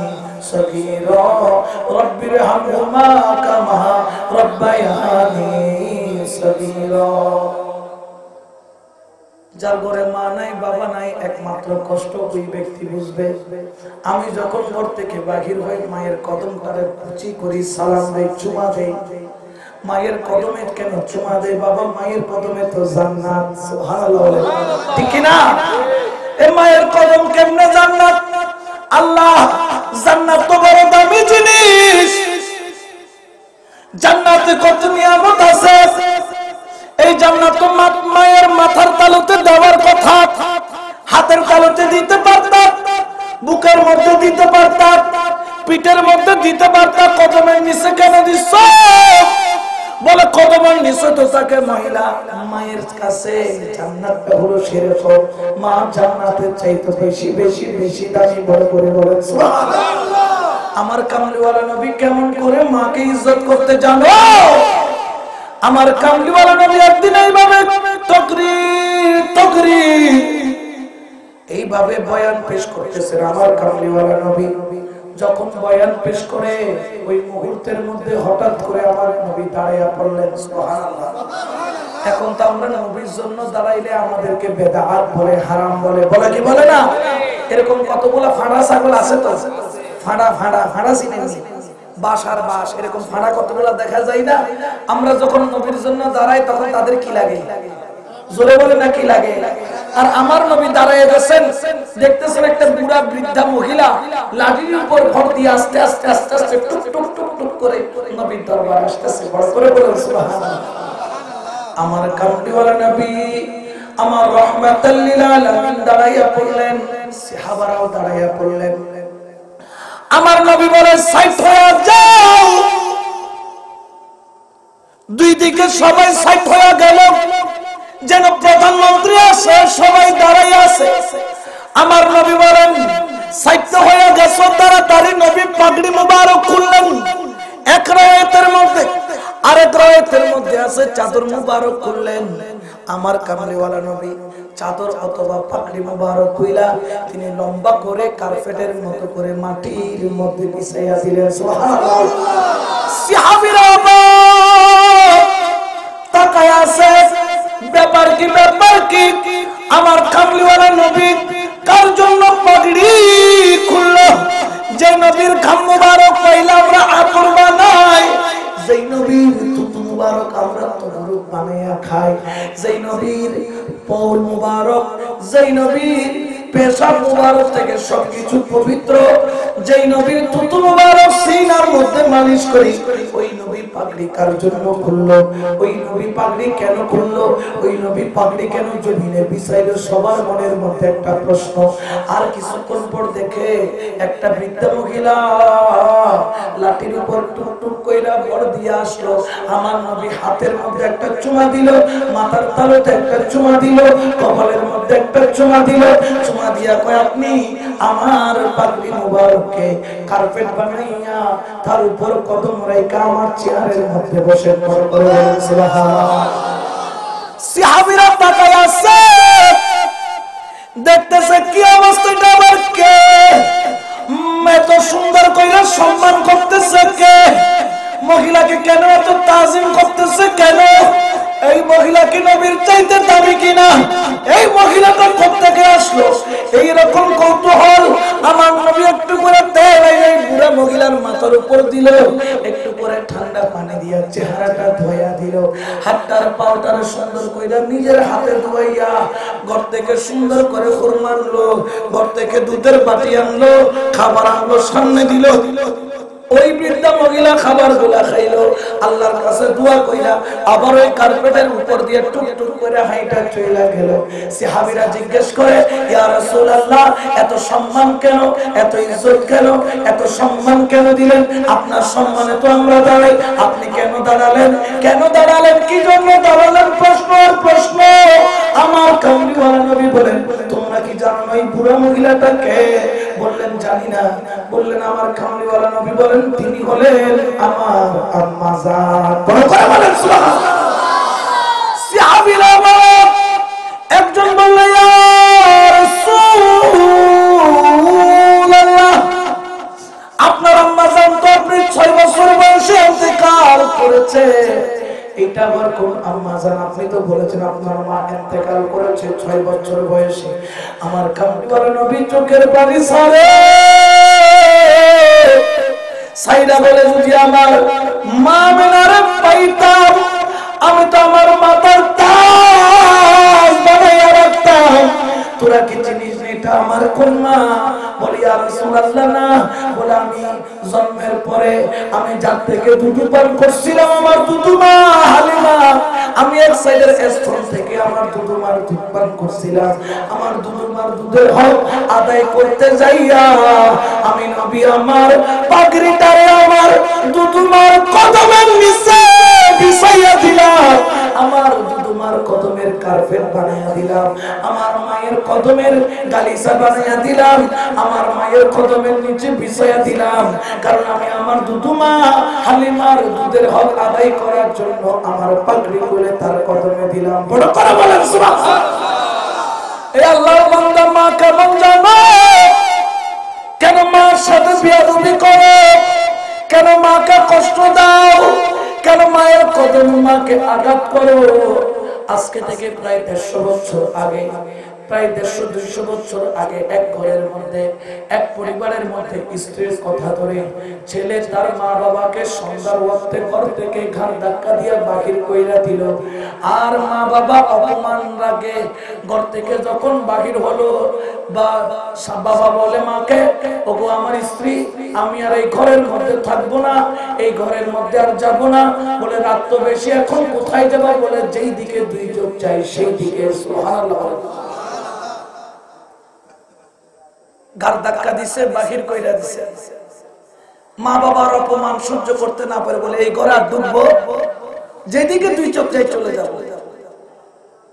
সগীরা, রব্বিরহামহুমা কামা রাব্বায়ানি সগীরা। যার ঘরে মা নাই বাবা নাই একমাত্র কষ্ট ওই ব্যক্তি বুঝবে। আমি যখন ঘর থেকে বাহির হই মায়ের কদমটারে কুচি করি, সালাম দেই, চুমা দেই। মায়ের কদমে কেন চুমা দেই বাবা? মায়ের কদমে তো জান্নাত। সুবহানাল্লাহ বলে ঠিক কি না? এই মায়ের কদম কেমনে জান্নাত? আল্লাহ জান্নাত তো বড় দামি জিনিস, জান্নাতে কত নিয়ামত আছে। এই জান্নাত তো মায়ের মাথার তালুতে দেওয়ার কথা, হাতের তালুতে দিতে পারতাম, বুকের মধ্যে দিতে পারতাম, পিঠের মধ্যে দিতে পারতাম। কদমের নিচে কেন দিচ্ছ? বলে কদমের নিচে তো থাকে মহিলা। মায়ের কাছে জান্নাতটা হলো সেরকম, মা জান্নাতের চাইতে বেশি বেশি বেশি দামি। বড় করে বলেন সুবহানাল্লাহ। আমার কামলিওয়ালা নবী কেমন করে মাকে ইজ্জত করতে জানো? আমার কামলিওয়ালা নবী একদিন এইভাবে তকরীর এইভাবে বয়ান পেশ করতেছেন। আমার কামলিওয়ালা নবী যখন বয়ান পেশ করে ওই মুহূর্তের মধ্যে হঠাৎ করে আমার নবী দাঁড়াইয়া পড়লেন। সুবহানাল্লাহ। এখন তো আমরা নবীর জন্য দাঁড়াইলে আমাদেরকে বেদাত বলে, হারাম বলে, বলে কি বলে না? এরকম কতগুলো ফাঁড়া ছাগল আছে তো, ফাঁড়া চিনেন, বাসার বাস এরকম ফাঁড়া কতগুলো দেখা যায় না? আমরা যখন নবীর জন্য দাঁড়াই তখন তাদের কি লাগে? জোরে বলে না কি লাগে? আর আমার নবী দাঁড়ায় গেছেন, দেখতেছেন একটা বুড়া বৃদ্ধা মহিলা লাঠির উপর ভর দিয়ে আস্তে আস্তে আস্তে আস্তে টুক টুক টুক টুক করে নবীর দরবারে আসতেছে। বড় করে বলেন সুবহানাল্লাহ। আমার কামলিওয়ালা নবী আমার রাহমাতাল লিল আলামিন দাঁড়াইয়া পড়লেন, সাহাবারাও দাঁড়াইয়া পড়লেন। আমার নবী বলে সাইড হয়ে যাও। দুই দিকে সবাই সাইড হয়ে গেল, যেন প্রধানমন্ত্রী আসে, সবাই দাঁড়াই আছে। আমার নবী বলেন সাইড হয়ে গেছো, তাড়াতাড়ি নবী পাগড়ি মুবারক খুললেন। এক রায়াতের মধ্যে আরেক রায়াতের মধ্যে আছে চাদর মুবারক খুললেন। আমার কামলিওয়ালা নবী চাদর অথবা পাগড়ি মুবারক খুইলা তিনি লম্বা করে কার্পেটের মতো করে মাটির মধ্যে বিছাইয়া দিলেন। সুবহানাল্লাহ। সাহাবীরা তাকায় আছে, ব্যাপার কি ব্যাপার কি? আমার কামলিওয়ালা নবী কার জন্য পাগড়ি খুললো? যে নবীর খাম মুবারক পাইলে আমরা আতর বানাই, যেই নবীর থুতু মুবারক আমরা তরুপ বানাইয়া খাই, যেই নবীর পৌল মুবারক, যেই নবীর পেশাব মুবারক থেকে সবকিছু পবিত্র, যেই নবীর থুতু মুবারক সিনার মধ্যে মালিশ করি, ওই নবী পাগড়ি কার জন্য খুললো? ওই নবী পাগড়ি কেন খুললো? ওই নবী পাগড়ি কেন জমিনে বিছাইলো? সবার মনের মধ্যে একটা প্রশ্ন। আর কিছুক্ষণ উপর দেখে একটা বৃদ্ধা মহিলা লাঠির উপর টুকটুক কইরা বড় দিয়ে আসলো। আমার নবী হাতের মধ্যে একটা চুমা দিল, মাথার তালুতে একটা চুমা দিল, কপালের মধ্যে একটা চুমা দিল। চুমা দিয়া কয়, আপনি আমার পাগড়ি মুবারককে কার্পেট বানাইয়া তার উপর কদম রাইখা আমার চেয়ারের মধ্যে বসে পড়ে বলেন সুবহানাল্লাহ। সাহাবীরা তাকায় আছে, দেখতেছে কি অবস্থাটা, আবার কে এত সুন্দর কইরা সম্মান করতেছে, কে মহিলাকে কেন এত তাজিম করতেছে, কেন এই মহিলা কি নবীর চাইতে দামি কিনা, এই মহিলাটা কোত্থেকে আসলো, এইরকম কৌতূহল আমার নবী একটু করে তেল এই বুড়া মহিলার মাথার উপর দিল, একটু করে ঠান্ডা পানি দিয়া চেহারাটা ধোয়া দিল, হাতটার পাউটার সুন্দর কইরা নিজের হাতে ধোয়াইয়া ঘর থেকে সুন্দর করে খুরমা আনলো, ঘর থেকে দুধের বাটি আনলো, খাবার আনলো, সামনে দিল। ওই বৃদ্ধা মহিলা খাবার গুলা খাইলো, আল্লাহর কাছে দোয়া কইরা আবার ওই কার্পেটের উপর দিয়ে টুকটুক করে হাইটা চলে গেল। সাহাবীরা জিজ্ঞেস করে, ইয়া রাসূলুল্লাহ, এত সম্মান কেন, এত ইজ্জত কেন, এত সম্মান কেন দিলেন? আপনার সম্মানে তো আমরা দাঁড়াই, আপনি কেন দাঁড়ালেন? কেন দাঁড়ালেন? কি জন্য দাঁড়ালেন? প্রশ্ন আর প্রশ্ন। আমার কামলিওয়ালা নবী বলেন, তোমরা কি জানো এই বুড়া মহিলাটা কে? বললেন জানি না। বললেন আমার কামলিওয়ালা নবী বলেন, তিনি হলেন আমার আম্মা জান। বড় করে বলেন সুবহানাল্লাহ। সাহাবীরা একজন বললেন, ইয়া রাসূলুল্লাহ, আপনার আম্মা জান তো আপনি 6 বছর বয়সে ইন্তেকাল করেছে। এটা আবার কোন আম্মা জান? আপনি তো বলেছেন আপনার মা ইন্তেকাল করেছে 6 বছর বয়সে। আমার কামলিওয়ালা নবী চোখের পানি ছাড়ে, সাইদা বলে, যদি আমার মা মেনারে পাইতাম, আমি তো আমার মাথার তাজ বানাইয়া রাখতাম। তোরা কি চিনিস এটা আমার কন্যা? বলি ইয়া রাসূলুল্লাহ না। বলে আমি জন্মের পরে আমি যার থেকে দুধ পান করছিলাম আমার দুধুমা হালিমা, আমি এক সাইডের স্তন থেকে আমার দুধুমার দুধ পান করছিলাম। আমার দুধুমার দুধের হক আদায় করতে যাইয়া আমি নবী আমার পাগড়িটারে আমার দুধুমার কদমের নিচে বিছাইয়া দিলাম, আমার দুধুমার কদমের কার্পেট বানাইয়া দিলাম, আমার মায়ের কদমের গালিচা বানাইয়া দিলাম, আমার মায়ের কদমের নিচে বিছাইয়া দিলাম। কারণ আমি আমার দুধুমা হালিমার দুধের হক আদায় করার জন্য আমার পাগড়ি খুলে তার কদমে দিলাম। বড় করে বলেন সুবহানাল্লাহ। এই আল্লাহর বান্দা মা কেমন জানো? কেন মার সাথে বিয়াদবি করো? কেন মাকে কষ্ট দাও? কেন মায়ের কদমে মাকে আঘাত করো? আজকে থেকে প্রায় 150 বছর আগে, প্রায় 150-200 বছর আগে এক ঘরের মধ্যে, এক পরিবারের মধ্যে স্ত্রীর কথা ধরে ছেলে তার মা বাবাকে সন্ধ্যার ওয়াক্তে ঘর থেকে ঘাড় ধাক্কা দিয়ে বাহির কইরা দিল। আর মা বাবা অপমান রাগে ঘর থেকে যখন বাহির হলো, বাবা বলে মাকে, ওগো আমার স্ত্রী, আমি আর এই ঘরের মধ্যে থাকবো না, এই ঘরের মধ্যে আর যাব না। বলে রাত তো বেশি, এখন কোথায় যাবা? বলে যেই দিকে দুই চোখ চাই সেই দিকে। সুবহানাল্লাহ। গার ধাক্কা দিছে, বাহির কইরা দিছে। মা বাবার অপমান সহ্য করতে না পারে বলে এই ঘরে আর ঢুকবো, যেদিকে দুই চোখ চাই চলে যাবো।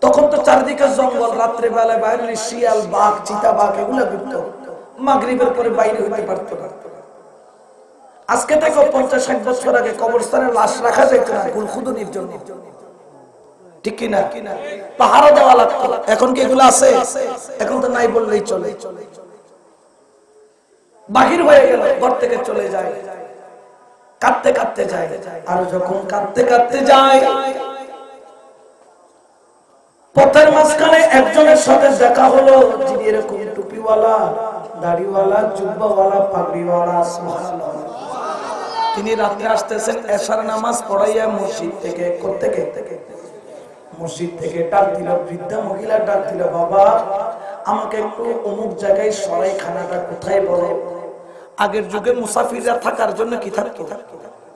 তখন তো চারদিকে জঙ্গল, রাত্রে বেলায় বাইরে শিয়াল, বাঘ, চিতা বাঘ এগুলো ঘুরত। মাগরিবের পরে বাইরে হইতে পারতো না। আজকে থেকে 50-60 বছর আগে কবরস্থানে লাশ রাখা যেত না গুলখুদনির জন্য, ঠিক কিনা? পাহারা দেওয়া লাগতো। এখন কি এগুলো আছে? এখন তো নাই বললেই চলে। বাহির হয়ে গেল, ঘর থেকে চলে যায়, কাঁদতে কাঁদতে যায়। আর যখন কাঁদতে কাঁদতে যায়, পথের মাঝখানে একজনের সাথে দেখা হলো, যিনি এরকম টুপিওয়ালা, দাড়িওয়ালা, জুব্বাওয়ালা, পাগড়িওয়ালা। সুবহানাল্লাহ। তিনি রাত্রে আসতেছেন এশার নামাজ পড়াইয়া মসজিদ থেকে, মসজিদ থেকে ডাক দিল, বৃদ্ধা মহিলা ডাক দিল, বাবা আমাকে একটু অমুক জায়গায় সরাইখানাটা কোথায় বলো। আগের যুগে মুসাফিররা থাকার জন্য কি থাকতো?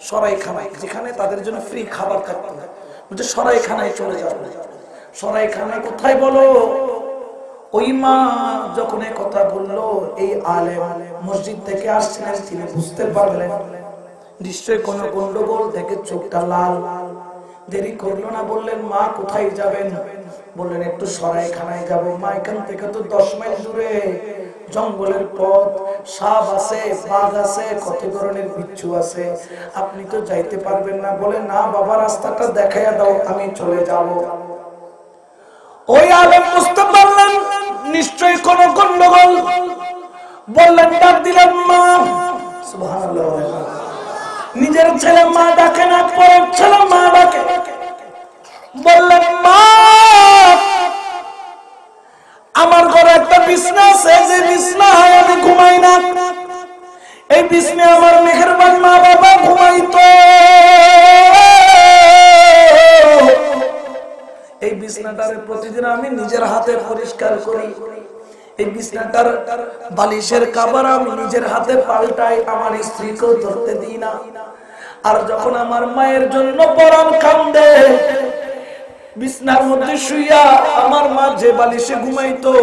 সরাইখানায়, যেখানে তাদের জন্য ফ্রি খাবার থাকতো। সরাইখানায় চলে যাবো। সরাইখানায় কোথায় বলো? ওই মা যখন এই কথা বললো, এই আলেম মসজিদ থেকে আসছিলেন, তিনি বুঝতে পারলেন নিশ্চয় কোন গন্ডগোল থেকে চোখটা লাল। দেরি করলো না, বললেন মা কোথায় যাবেন? বললেন একটু সরাইখানায় যাব। মা এখান থেকে তো 10 মাইল দূরে, জঙ্গলের পথ, সাপ আছে, বাঘ আছে, কত ধরনের বিচ্ছু আছে, আপনি তো যাইতে পারবেন না। বলে না বাবা, রাস্তাটা দেখাইয়া দাও, আমি চলে যাব। ওই আলেম বুঝতে পারলেন নিশ্চয়ই কোন গন্ডগোল। বললেন, ডাক দিলেন মা। সুবহানাল্লাহ। নিজের ছেলে মা ডাকে না, পরের ছেলে মা ডাকে। বললেন মা, আমার ঘরে একটা বিছনা আছে, যে বিছনায় আমি ঘুমাই না, এই বিছনায় আমার মেহেরবান মা বাবা ঘুমাইতো। এই বিছনাটারে প্রতিদিন আমি নিজের হাতে পরিষ্কার করি, এই বিছনাটার বালিশের কভার আমি নিজের হাতে পাল্টাই, আমার স্ত্রীকেও ধরতে দিই না। আর যখন আমার মায়ের জন্য পরাণ কান্দে, বিছনার মধ্যে শুইয়া আমার মা যে বালিশে ঘুমাইতো,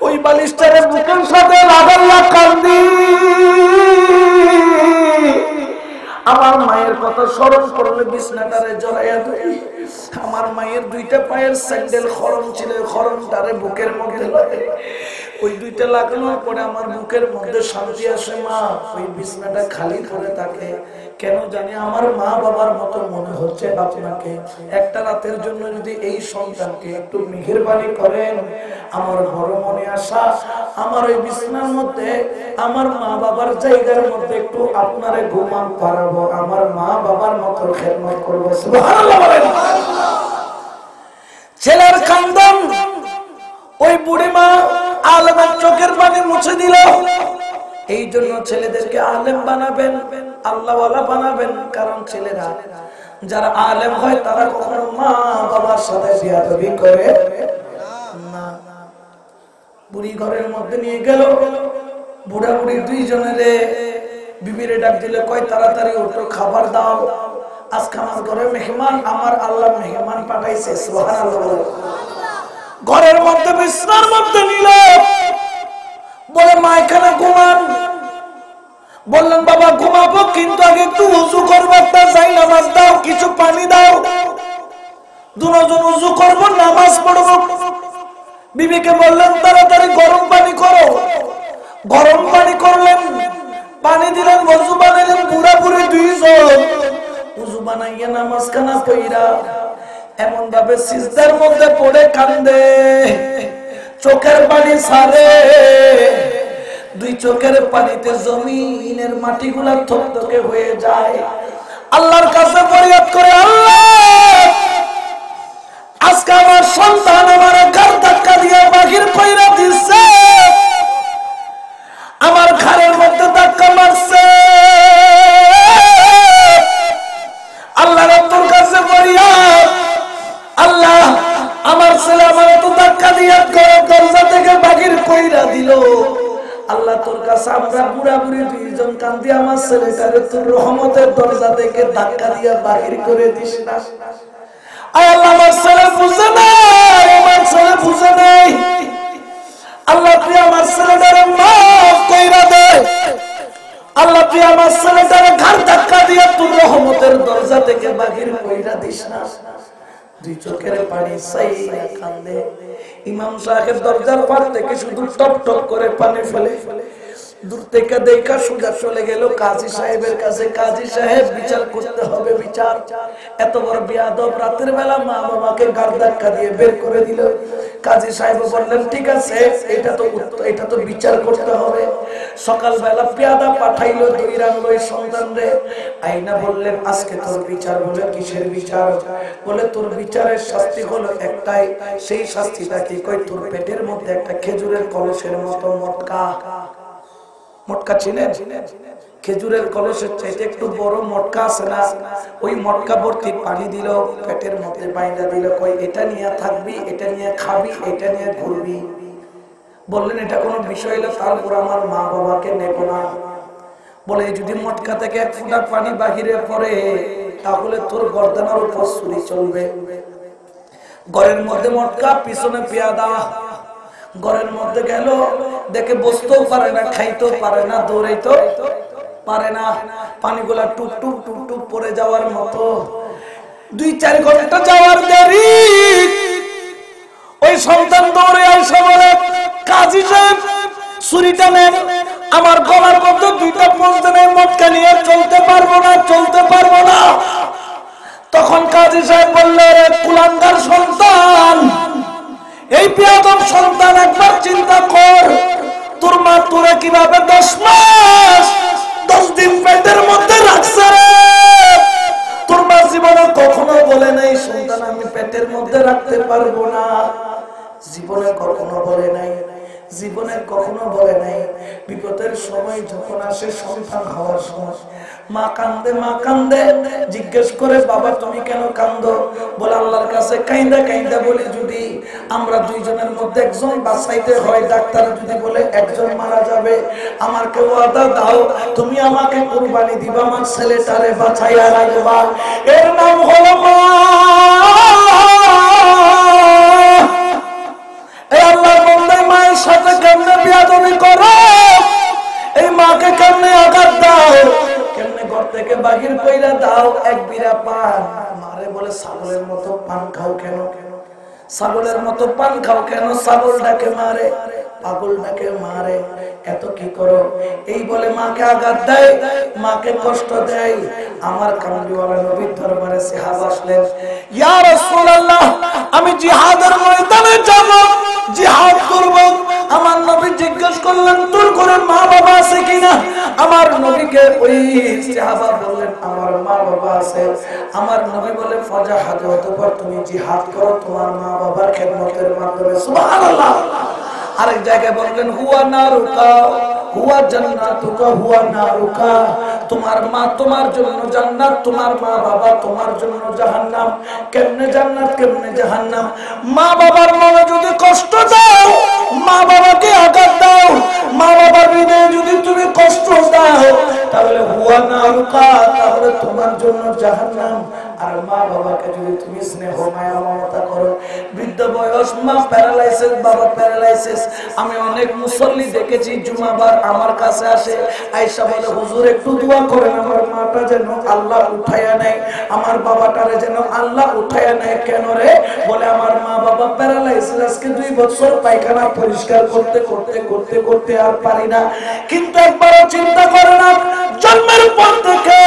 ওই বালিশটারে বুকের সাথে লাগাল্লা কান্দি। আমার মায়ের কথা স্মরণ করলে বিছনাটারে জড়াইয়া ধরি। আমার মায়ের 2টা পায়ের স্যান্ডেল খরম ছিল, খরমটারে বুকের মধ্যে লাগে। ওই 2টা লাগানোর পরে আমার বুকের মধ্যে শান্তি আসে। মা ওই বিছনাটা খালি করে থাকে, কেন জানি আমার মা বাবার মতো মনে হচ্ছে আপনাকে। একটা রাতের জন্য যদি এই সন্তানকে একটু মেহেরবানি করেন, আমার বড় মনে আশা আমার ওই বিছনার মধ্যে আমার মা বাবার জায়গার মধ্যে একটু আপনারে ঘুমান পারাবো, আমার মা বাবার মতো খেদমত করবো। সুবহানাল্লাহ বলেন। ছেলের কান্দন ওই বুড়ি মা আলেমের চোখের পানি মুছে দিল। এই জন্য ছেলেদেরকে আলেম বানাবেন, আল্লাহওয়ালা বানাবেন, কারণ ছেলেরা যারা আলেম হয় তারা কখনো মা বাবার সাথে বিয়াদবি করে না। বুড়ি ঘরের মধ্যে নিয়ে গেল, বুড়া বুড়ি 2 জনেরে বিবিরে ডাক দিলে, কয় তাড়াতাড়ি ওঠো, খাবার দাও, আজকে আমার ঘরে মেহমান, আমার আল্লাহ মেহমান পাঠাইছে। সুবহানাল্লাহ। ঘরের মধ্যে বিছনার মধ্যে নিল, বলে মা এখানে ঘুমান। বললেন বাবা ঘুমাবো, কিন্তু আগে একটু উযু করবো, একটা যাই নামাজ দাও, কিছু পানি দাও। দুজন উযু করবো, নামাজ পড়বো। বিবিকে বললেন তাড়াতাড়ি গরম পানি করো। গরম পানি করলেন, পানি দিলেন, ওযু বানাইলেন। বুড়া বুড়ি 2 জন উযু বানাইয়া নামাজ খানা কইরা এমন ভাবে সিজদার মধ্যে পড়ে কান্দে, চোখের পানি ছাড়ে। 2 চোখের পানিতে জমিনের মাটিগুলা থকথকে হয়ে যায়। আল্লাহর কাছে ফরিয়াদ করে, আল্লাহ আজকে আমার সন্তান আমার ঘর ধাক্কা দিয়ে বাহির কইরা দিচ্ছে, আমার ঘরের মধ্যে ধাক্কা মারছে। আল্লাহর তোর কাছে ফরিয়াদ, আল্লাহ আমার ছেলে আমার তো ধাক্কা দিয়ে ঘরের দরজা থেকে বাহির কইরা দিল। আল্লাহ তোর কাছে আমরা বুড়া বুড়ি 2 জন কান্দি, আমার ছেলেটারে তোর রহমতের দরজা থেকে ধাক্কা দিয়ে বাহির করে দিস না। আল্লাহ আমার ছেলে বুঝে নাই, আমার ছেলে বুঝে নাই। আল্লাহ তুই আমার ছেলেটারে মাফ কইরা দে। আল্লাহ তুই আমার ছেলেটারে ঘাড় ধাক্কা দিয়ে তোর রহমতের দরজা থেকে বাহির কইরা দিস না। 2 চোখের পানি চাইয়া কান্দে। ইমাম সাহেব দরজার পার থেকে শুধু টপ টপ করে পানি ফেলে। দূর থেকে দেখা সোজা চলে গেল কাজী সাহেবের কাছে। কাজী সাহেব বিচার করতে হবে, বিচার। এত বড় বিয়াদব রাতের বেলা মা বাবাকে গাড় ধাক্কা দিয়ে বের করে দিল। কাজী সাহেব বললেন ঠিক আছে, এটা তো বিচার করতে হবে। সকালবেলা পেয়াদা পাঠাইলো, 2 রাঙ্গই সন্তানরে আইনা বললেন আজকে তোর বিচার। বলে কিসের বিচার? বলে তোর বিচারের শাস্তি হলো একটাই। সেই শাস্তিটা কি? কই তোর পেটের মধ্যে একটা খেজুরের কলসের মতো মটকা। মটকা চিনেন? খেজুরের কলসের চাইতে একটু বড় মটকা আছে না, ওই মটকা ভর্তি পানি দিল, পেটের মধ্যে বাইন্দা দিল। কই এটা নিয়ে থাকবি, এটা নিয়ে খাবি, এটা নিয়ে ঘুরবি। বললেন এটা কোনো বিষয় হলো, তারপর আমার মা বাবাকে নেব না। বলে যদি মটকা থেকে 1 ফোঁটা পানি বাহিরে পড়ে, তাহলে তোর গর্দানের উপর ছুরি চলবে। ঘরের মধ্যে মটকা, পিছনে পেয়াদা। ঘরের মধ্যে গেল, দেখে বসতেও পারে না, খাইতেও পারে না, দৌড়াইতেও পারে না, পানিগুলা টুপ টুপ টুপ টুপ পড়ে যাওয়ার মতো। 2-4 ঘন্টা যাওয়ার দেরি, ওই সন্তান দৌড়ে এসে বলে, কাজী সাহেব ছুরিটা নেন, আমার গলার মধ্যে 2টা পৌঁছতে নেই, মটকা নিয়ে চলতে পারবো না, চলতে পারবো না। তখন কাজী সাহেব বললে, রে কুলাঙ্গার সন্তান, এই বেয়াদব সন্তান, একবার চিন্তা কর, তোর মা তোরা কিভাবে 10 মাস 10 দিন পেটের মধ্যে রাখছে রে। তোর মা জীবনে কখনো বলে নাই সন্তান আমি পেটের মধ্যে রাখতে পারবো না, জীবনে কখনো বলে নাই, জীবনে কখনো বলে নাই। বিপদের সময় যখন আসে, সন্তান হওয়ার সময়, মা কান্দে, মা কান্দে, জিজ্ঞেস করে, বাবা তুমি কেন কান্দো? বলে আল্লাহর কাছে কাইন্দা কাইন্দা বলি, যদি আমরা 2 জনের মধ্যে একজন বাঁচাইতে হয়, ডাক্তার যদি বলে একজন মারা যাবে, আমাকে ওয়াদা দাও, তুমি আমাকে কুরবানি দিবা, আমার ছেলেটারে বাঁচাইয়া রাখবা, এর নাম হলো মা। এই আল্লাহর বান্দা মায়ের সাথে কেমনে বেয়াদবি করো, এই মাকে কেমনে আঘাত দাও, কেমনে ঘর থেকে বাহির কইরা দাও। এক বিরা পান মারে বলে, ছাগলের মতো পান খাও কেন? ছাগলের মতো পান খাও কেন? ছাগলটাকে মারে, পাগলটাকে মারে, এত কি করো? এই বলে মাকে আঘাত দেয়, মাকে কষ্ট দেয়। আমার কামলিওয়ালা নবীর দরবারে সাহাবা আসলেন, ইয়া রাসূলুল্লাহ, আমি জিহাদের ময়দানে যাব, জিহাদ করব। আমার নবী জিজ্ঞেস করলেন, তোর ঘরে মা বাবা আছে কিনা? আমার নবীকে ওই সাহাবা বললেন, আমার মা বাবা আছে। আমার নবী বলে, ফাজাহাদ, অতঃপর তুমি জিহাদ করো তোমার মা বাবার খেদমতের মাধ্যমে। সুবহানাল্লাহ। আরেক জায়গায় বললেন, হুয়া নারুকা হুয়া জান্নাতুকা হুয়া নারুকা, তোমার মা তোমার জন্য জান্নাত, তোমার মা বাবা তোমার জন্য জাহান্নাম। কেমনে জান্নাত, কেমনে জাহান্নাম? মা বাবার মনে যদি কষ্ট দাও, মা বাবাকে আঘাত দাও, মা বাবার হৃদয়ে যদি তুমি কষ্ট দাও, তাহলে হুয়া নারুকা, তাহলে তোমার জন্য জাহান্নাম। আর মা বাবাকে যদি তুমি স্নেহ মায়া মমতা করো, বৃদ্ধ বয়স, মা প্যারালাইসিস, বাবা প্যারালাইসিস। আমি অনেক মুসল্লি দেখেছি, জুমাবার আমার কাছে আসে, আয়েশা বলে, হুজুর একটু দোয়া করেন, আমার মাটা যেন আল্লাহ উঠাইয়া নেয়, আমার বাবাটারে যেন আল্লাহ উঠাইয়া নেয়। কেন রে? বলে, আমার মা বাবা প্যারালাইসিস, আজকে 2 বছর পায়খানা পরিষ্কার করতে করতে করতে করতে আর পারি না। কিন্তু একবারও চিন্তা করে না, জন্মের পর থেকে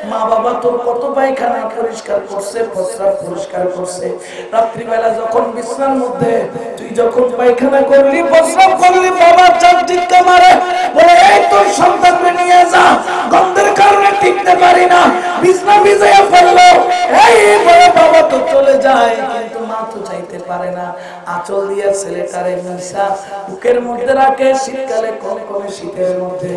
মা বাবা তোর কত পায়খানা পরিষ্কার করছে, প্রস্রাব পরিষ্কার করছে। রাত্রিবেলা যখন বিছানার মধ্যে তুই যখন পায়খানা করলি, প্রস্রাব করলি, বাবা চামচিকা মারে, বলে, এই তোর সন্তানকে নিয়ে যা, গন্ধের কারণে টিকতে পারি না, বিছনা ভিজাইয়া ফেললো। এই বলে বাবা তো চলে যায়, কিন্তু মা তো চাইতে পারে না। আঁচল দিয়ে ছেলেটারে মিশা বুকের মধ্যে রাখে, শীতকালে কনকনে শীতের মধ্যে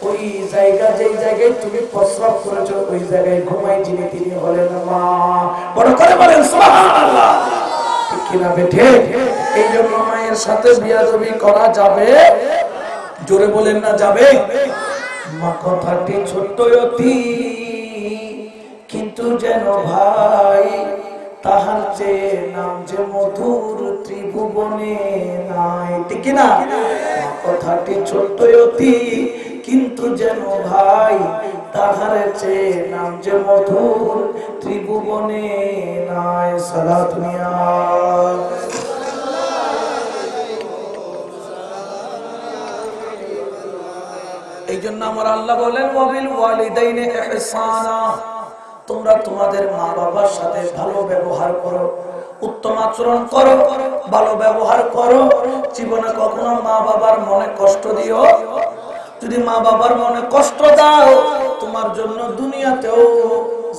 ওই জায়গা, যেই জায়গায় তুমি প্রস্রাব করেছো, ওই জায়গায় ঘুমাই যিনি, তিনি হলেন মা। বড় করে বলেন সুবহানাল্লাহ। ঠিক কিনা বেঠে? এই জন্য মায়ের সাথে বিয়াদবি করা যাবে? জোরে বলেন না যাবে? মা কথাটি ছোট্ট অতি, কিন্তু যেন ভাই তাহার চেয়ে নাম যে মধুর ত্রিভুবনে নাই। ঠিক না? কথাটি ছোট্ট অতি, কিন্তু যেন ভাই তাহার চেয়ে নাম যে মধুর ত্রিভুবনে নাই। সালাত মিয়া। এই জন্য আমার আল্লাহ বলেন, ওয়াবিল ওয়ালিদাইনি ইহসানা, তোমরা তোমাদের মা বাবার সাথে ভালো ব্যবহার করো, উত্তম আচরণ করো, ভালো ব্যবহার করো। জীবনে কখনো মা বাবার মনে কষ্ট দিও। যদি মা বাবার মনে কষ্ট দাও, তোমার জন্য দুনিয়াতেও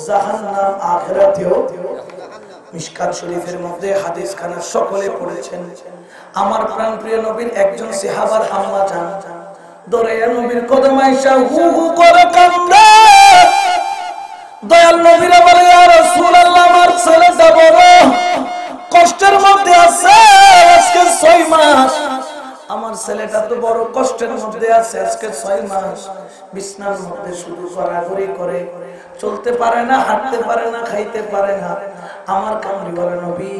জাহান্নাম, আখিরাতেও। মিশকাত শরীফের মধ্যে হাদিস খানা সকলে পড়েছেন। আমার প্রাণপ্রিয় নবীর একজন সাহাবার আম্মা জান দৌড়াইয়া নবীর কদমে আইসা হু হু করে কান্দে। দয়াল নবীরা বলে, ইয়া রাসূলুল্লাহ, আমার ছেলেটা বড় কষ্টের মধ্যে আছে, আজকে 6 মাস। আমার ছেলেটা তো বড় কষ্টের মধ্যে আছে, আজকে 6 মাস বিছনার মধ্যে শুধু গড়াগড়ি করে, চলতে পারে না, হাঁটতে পারে না, খাইতে পারে না। আমার কামলিওয়ালা নবী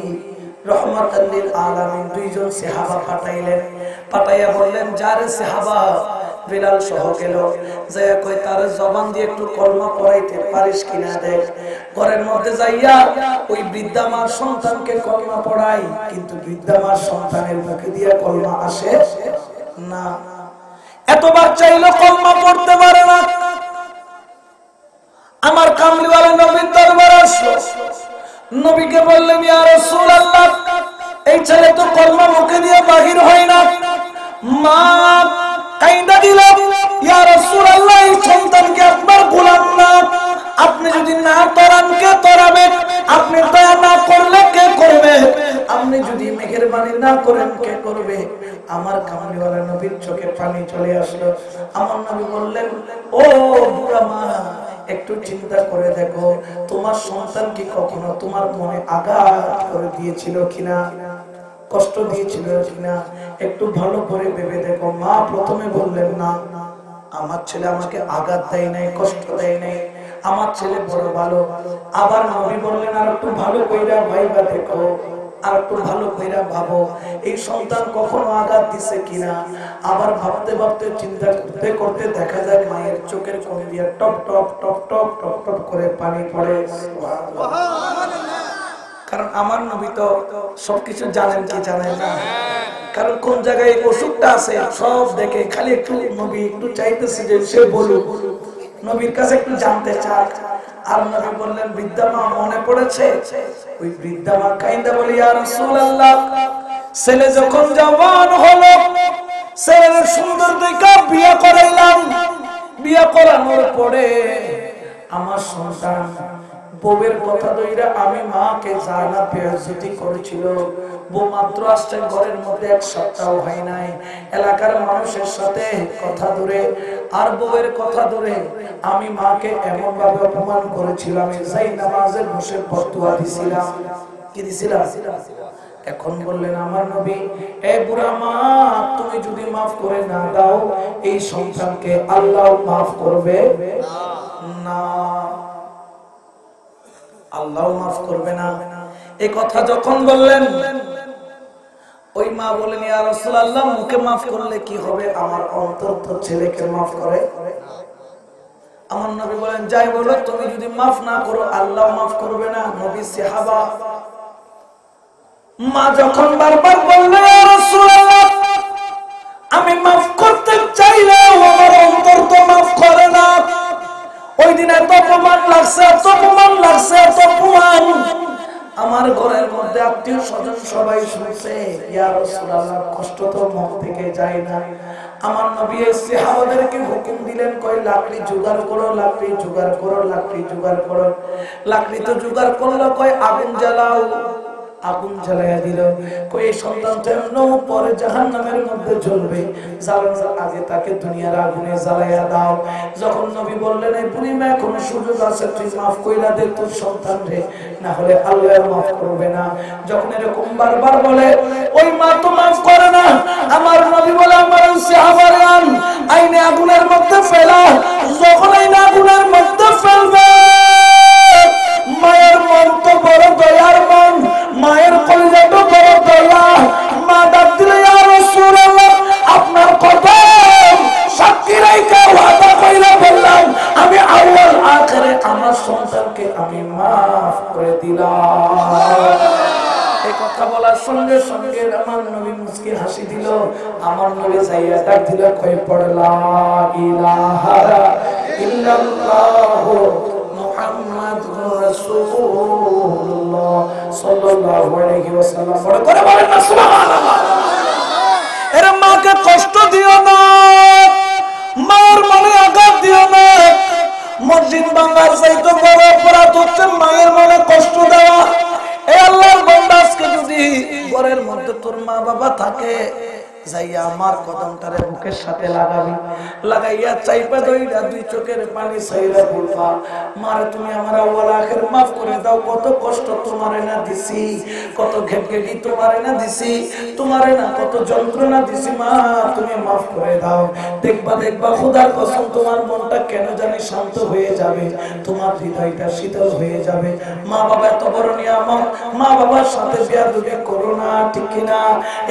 রহমাতাল লিল আলামিন দুইজন সাহাবা পাঠাইলেন, পাঠাইয়া বললেন যারে সাহাবা বিলাল সহ গেল, যায় কই তার জবান দিয়ে একটু কলমা পড়াইতে পারিস কিনা দেখ। ঘরের মধ্যে যাইয়া ওই বৃদ্ধা মার সন্তানকে কলমা পড়াই, কিন্তু বৃদ্ধা মার সন্তানের মুখে দিয়ে কলমা আসে না। এতবার চাইলো কলমা পড়তে পারে না। আমার কামলিওয়ালা নবীর দরবারে আসলো, নবীকে বললেন ইয়া রাসূলুল্লাহ, এই ছেলে তো কলমা মুখে দিয়ে বাহির হয় না। মা কাইন্দা দিল, ইয়া রাসূলুল্লাহ, এই সন্তানকে আপনার গোলাম না, আপনি যদি না তরান কে তরাবে, আপনি দয়া না করলে কে করবে, আপনি যদি মেহেরবানি না করেন কে করবে। আমার কামলিওয়ালা নবীর চোখে পানি চলে আসলো। আমার নবী বললেন, ও বুড়া মা, একটু চিন্তা করে দেখো, তোমার সন্তান কি কখনো তোমার মনে আঘাত করে দিয়েছিল কিনা, কষ্ট দিয়েছিল কিনা, একটু ভালো করে ভেবে দেখো। মা প্রথমে বললেন, না, আমার ছেলে আমাকে আঘাত দেয় নাই, কষ্ট দেয় নাই, আমার ছেলে বড় ভালো। আবার নবী বললেন, আর একটু ভালো কইরা ভাইবা দেখো, আর একটু ভালো কইরা ভাবো, এই সন্তান কখনো আঘাত দিছে কিনা। আবার ভাবতে ভাবতে চিন্তা করতে করতে দেখা যায় মায়ের চোখের কোণ দিয়ে top top top top top top করে পানি পড়ে। কারণ আমার নবী তো সবকিছু জানেন কি জানেন না, কারণ কোন জায়গায় অসুখটা আছে সব দেখে, খালি একটু নবী একটু চাইতেছে যে সে বলুক, নবীর কাছে একটু জানতে চায়। আর নবী বললেন, বৃদ্ধা মা মনে পড়েছে? ওই বৃদ্ধা মা কাইন্দা বলি, ইয়া রাসূলুল্লাহ, ছেলে যখন জওয়ান হলো, ছেলের সুন্দর দেখে বিয়ে করাইলাম, বিয়ে করানোর পরে আমার সন্তান বউয়ের কথা দইরা আমি মাকে জানা বেয়াজ্জতি করেছিল। বউ মাত্র আসছে ঘরের মধ্যে, এক সপ্তাহ হয় নাই, এলাকার মানুষের সাথে কথা ধরে আর বউয়ের কথা ধরে আমি মাকে এমন ভাবে অপমান করেছিলাম, যাই নামাজে বসে ফতোয়া দিছিলাম। কি দিছিলাম? এখন বললেন আমার নবী, এ বুড়া মা, তুমি যদি মাফ করে না দাও, এই সন্তানকে আল্লাহ মাফ করবে না, আল্লাহ মাফ করবে না। এই কথা যখন বললেন, ওই মা বলেন, ইয়া রাসূলুল্লাহ, মুখে মাফ করলে কি হবে, আমার অন্তর তো ছেলেকে মাফ করে। আমার নবী বলেন, যাই বলো, তুমি যদি মাফ না করো আল্লাহ মাফ করবে না। নবী সাহাবা মা যখন বারবার বললেন, ইয়া রাসূলুল্লাহ, আমি মাফ করতে চাইলেও আমার অন্তর তো মাফ করে না। ওই দিন এত অপমান লাগছে, এত অপমান লাগছে, এত অপমান, আমার ঘরের মধ্যে আত্মীয় স্বজন সবাই শুনছে। ইয়া রাসূলুল্লাহ, কষ্ট তো মন থেকে যায় না। আমার নবী সাহাবাদেরকে হুকুম দিলেন, কই লাকড়ি জোগাড় করো, লাকড়ি জোগাড় করো, লাকড়ি জোগাড় করো। লাকড়ি তো জোগাড় করলো, কই আগুন জ্বালাও, আগুন জ্বালাইয়া দিল। কই এই সন্তান তো এমন পরে জাহান্নামের মধ্যে জ্বলবে, জ্বালানোর আগে তাকে দুনিয়ার আগুনে জ্বালাইয়া দাও। যখন নবী বললেন, এই বুড়িমা এখনো সুযোগ আছে, তুই মাফ কইরা দে তোর সন্তান রে, না হলে আল্লাহ মাফ করবে না। যখন এরকম বারবার বলে, ওই মা তো মাফ করে না। আমার নবী বলে, আমার সাহাবারে আইনে আগুনের মধ্যে ফেলা। যখন আইনে আগুনের মধ্যে ফেলবে, মায়ের মন তো বড় দয়ার মন, মায়ের কলিজা তো বড় দয়া। মা ডাক দিলে, ইয়া রাসূলুল্লাহ, আপনার কথা সাক্ষী রাইখা ওয়াদা কইরা বললাম, আমি আউয়াল আখিরে আমার সন্তানকে আমি মাফ করে দিলাম। এই কথা বলার সঙ্গে সঙ্গে আমার নবী মুস্কি হাসি দিল। আমার নবী যাইয়া ডাক দিল, কই পড়ে লা ইলাহা ইল্লাল্লাহু মুহাম্মাদুর রাসূলুল্লাহ সাল্লাল্লাহু আলাইহি ওয়াসাল্লাম। বড় করে বলেন না সুবহানাল্লাহ। এর মাকে কষ্ট দিও না, মার মনে আঘাত দিও না। মসজিদ ভাঙার চাইতে বড় অপরাধ হচ্ছে মায়ের মনে কষ্ট দেওয়া। এই আল্লাহর বান্দা, আজকে যদি ঘরের মধ্যে তোর মা বাবা থাকে, যাইয়া আমার কদমটারে বুকের সাথে লাগাবি, লাগাইয়া চাইপা দইরা দুই চোখের পানি ছাইরা বলবা, মারে তুমি আমার আউয়াল আখির মাফ করে দাও, কত কষ্ট তোমারে না দিছি, কত ঘেটঘেটি তোমারে না দিছি, তোমারে না কত যন্ত্রণা দিছি, মা তুমি মাফ করে দাও। দেখবা দেখবা খোদার কসম তোমার মনটা কেন জানি শান্ত হয়ে যাবে, তোমার হৃদয়টা শীতল হয়ে যাবে। মা বাবা এত বড় নিয়ামত, মা বাবার সাথে বেয়াদবি করো না, ঠিক কিনা?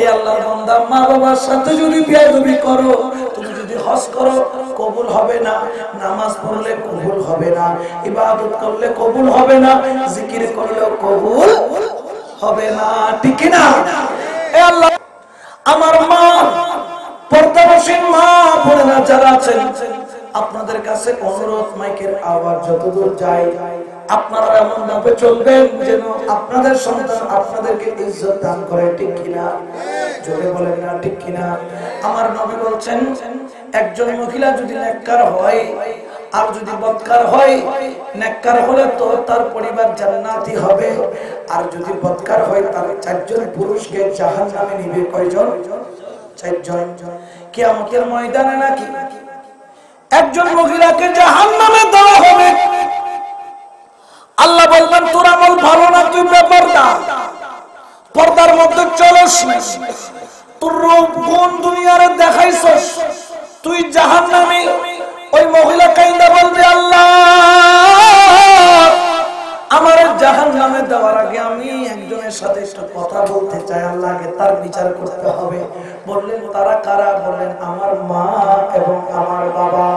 এই আল্লাহর বান্দা, মা বাবার সাথে যদি বেয়াদবি করো, তুমি যদি হজ করো কবুল হবে না, নামাজ পড়লে কবুল হবে না, ইবাদত করলে কবুল হবে না, জিকির করলেও কবুল হবে না, ঠিক কিনা? এ আল্লাহ, আমার মা, পর্দানসীন মা বোনেরা যারা আছেন, আপনাদের কাছে অনুরোধ, মাইকের আওয়াজ যতদূর যায় আপনারা এমন ভাবে চলবেন যেন আপনাদের সন্তান আপনাদেরকে ইজ্জত দান করে, ঠিক কিনা? জোরে বলেন না, ঠিক কিনা? আমার নবী বলছেন, একজন মহিলা যদি নেককার হয় আর যদি বদকার হয়, নেককার হলে তো তার পরিবার জান্নাতি হবে, আর যদি বদকার হয় তার 4 জন পুরুষকে জাহান্নামে নিবে। কয়জন? 4 জন। কিয়ামতের ময়দানে নাকি একজন মহিলাকে জাহান্নামে দেওয়া হবে। আল্লাহ বলবেন, তোর আমল ভালো না, তুই বেপরদা, পর্দার মধ্যে চলস না, তোর রূপ গুণ দুনিয়ারে দেখাইছস, তুই জাহান্নামী। ওই মহিলা কাইন্দা বলবে, আল্লাহ আমার জাহান্নামে দেওয়ার আগে আমি একজনের সাথে একটু কথা বলতে চাই, আল্লাহকে তার বিচার করতে হবে। বললেন, তারা কারা? বললেন, আমার মা এবং আমার বাবা।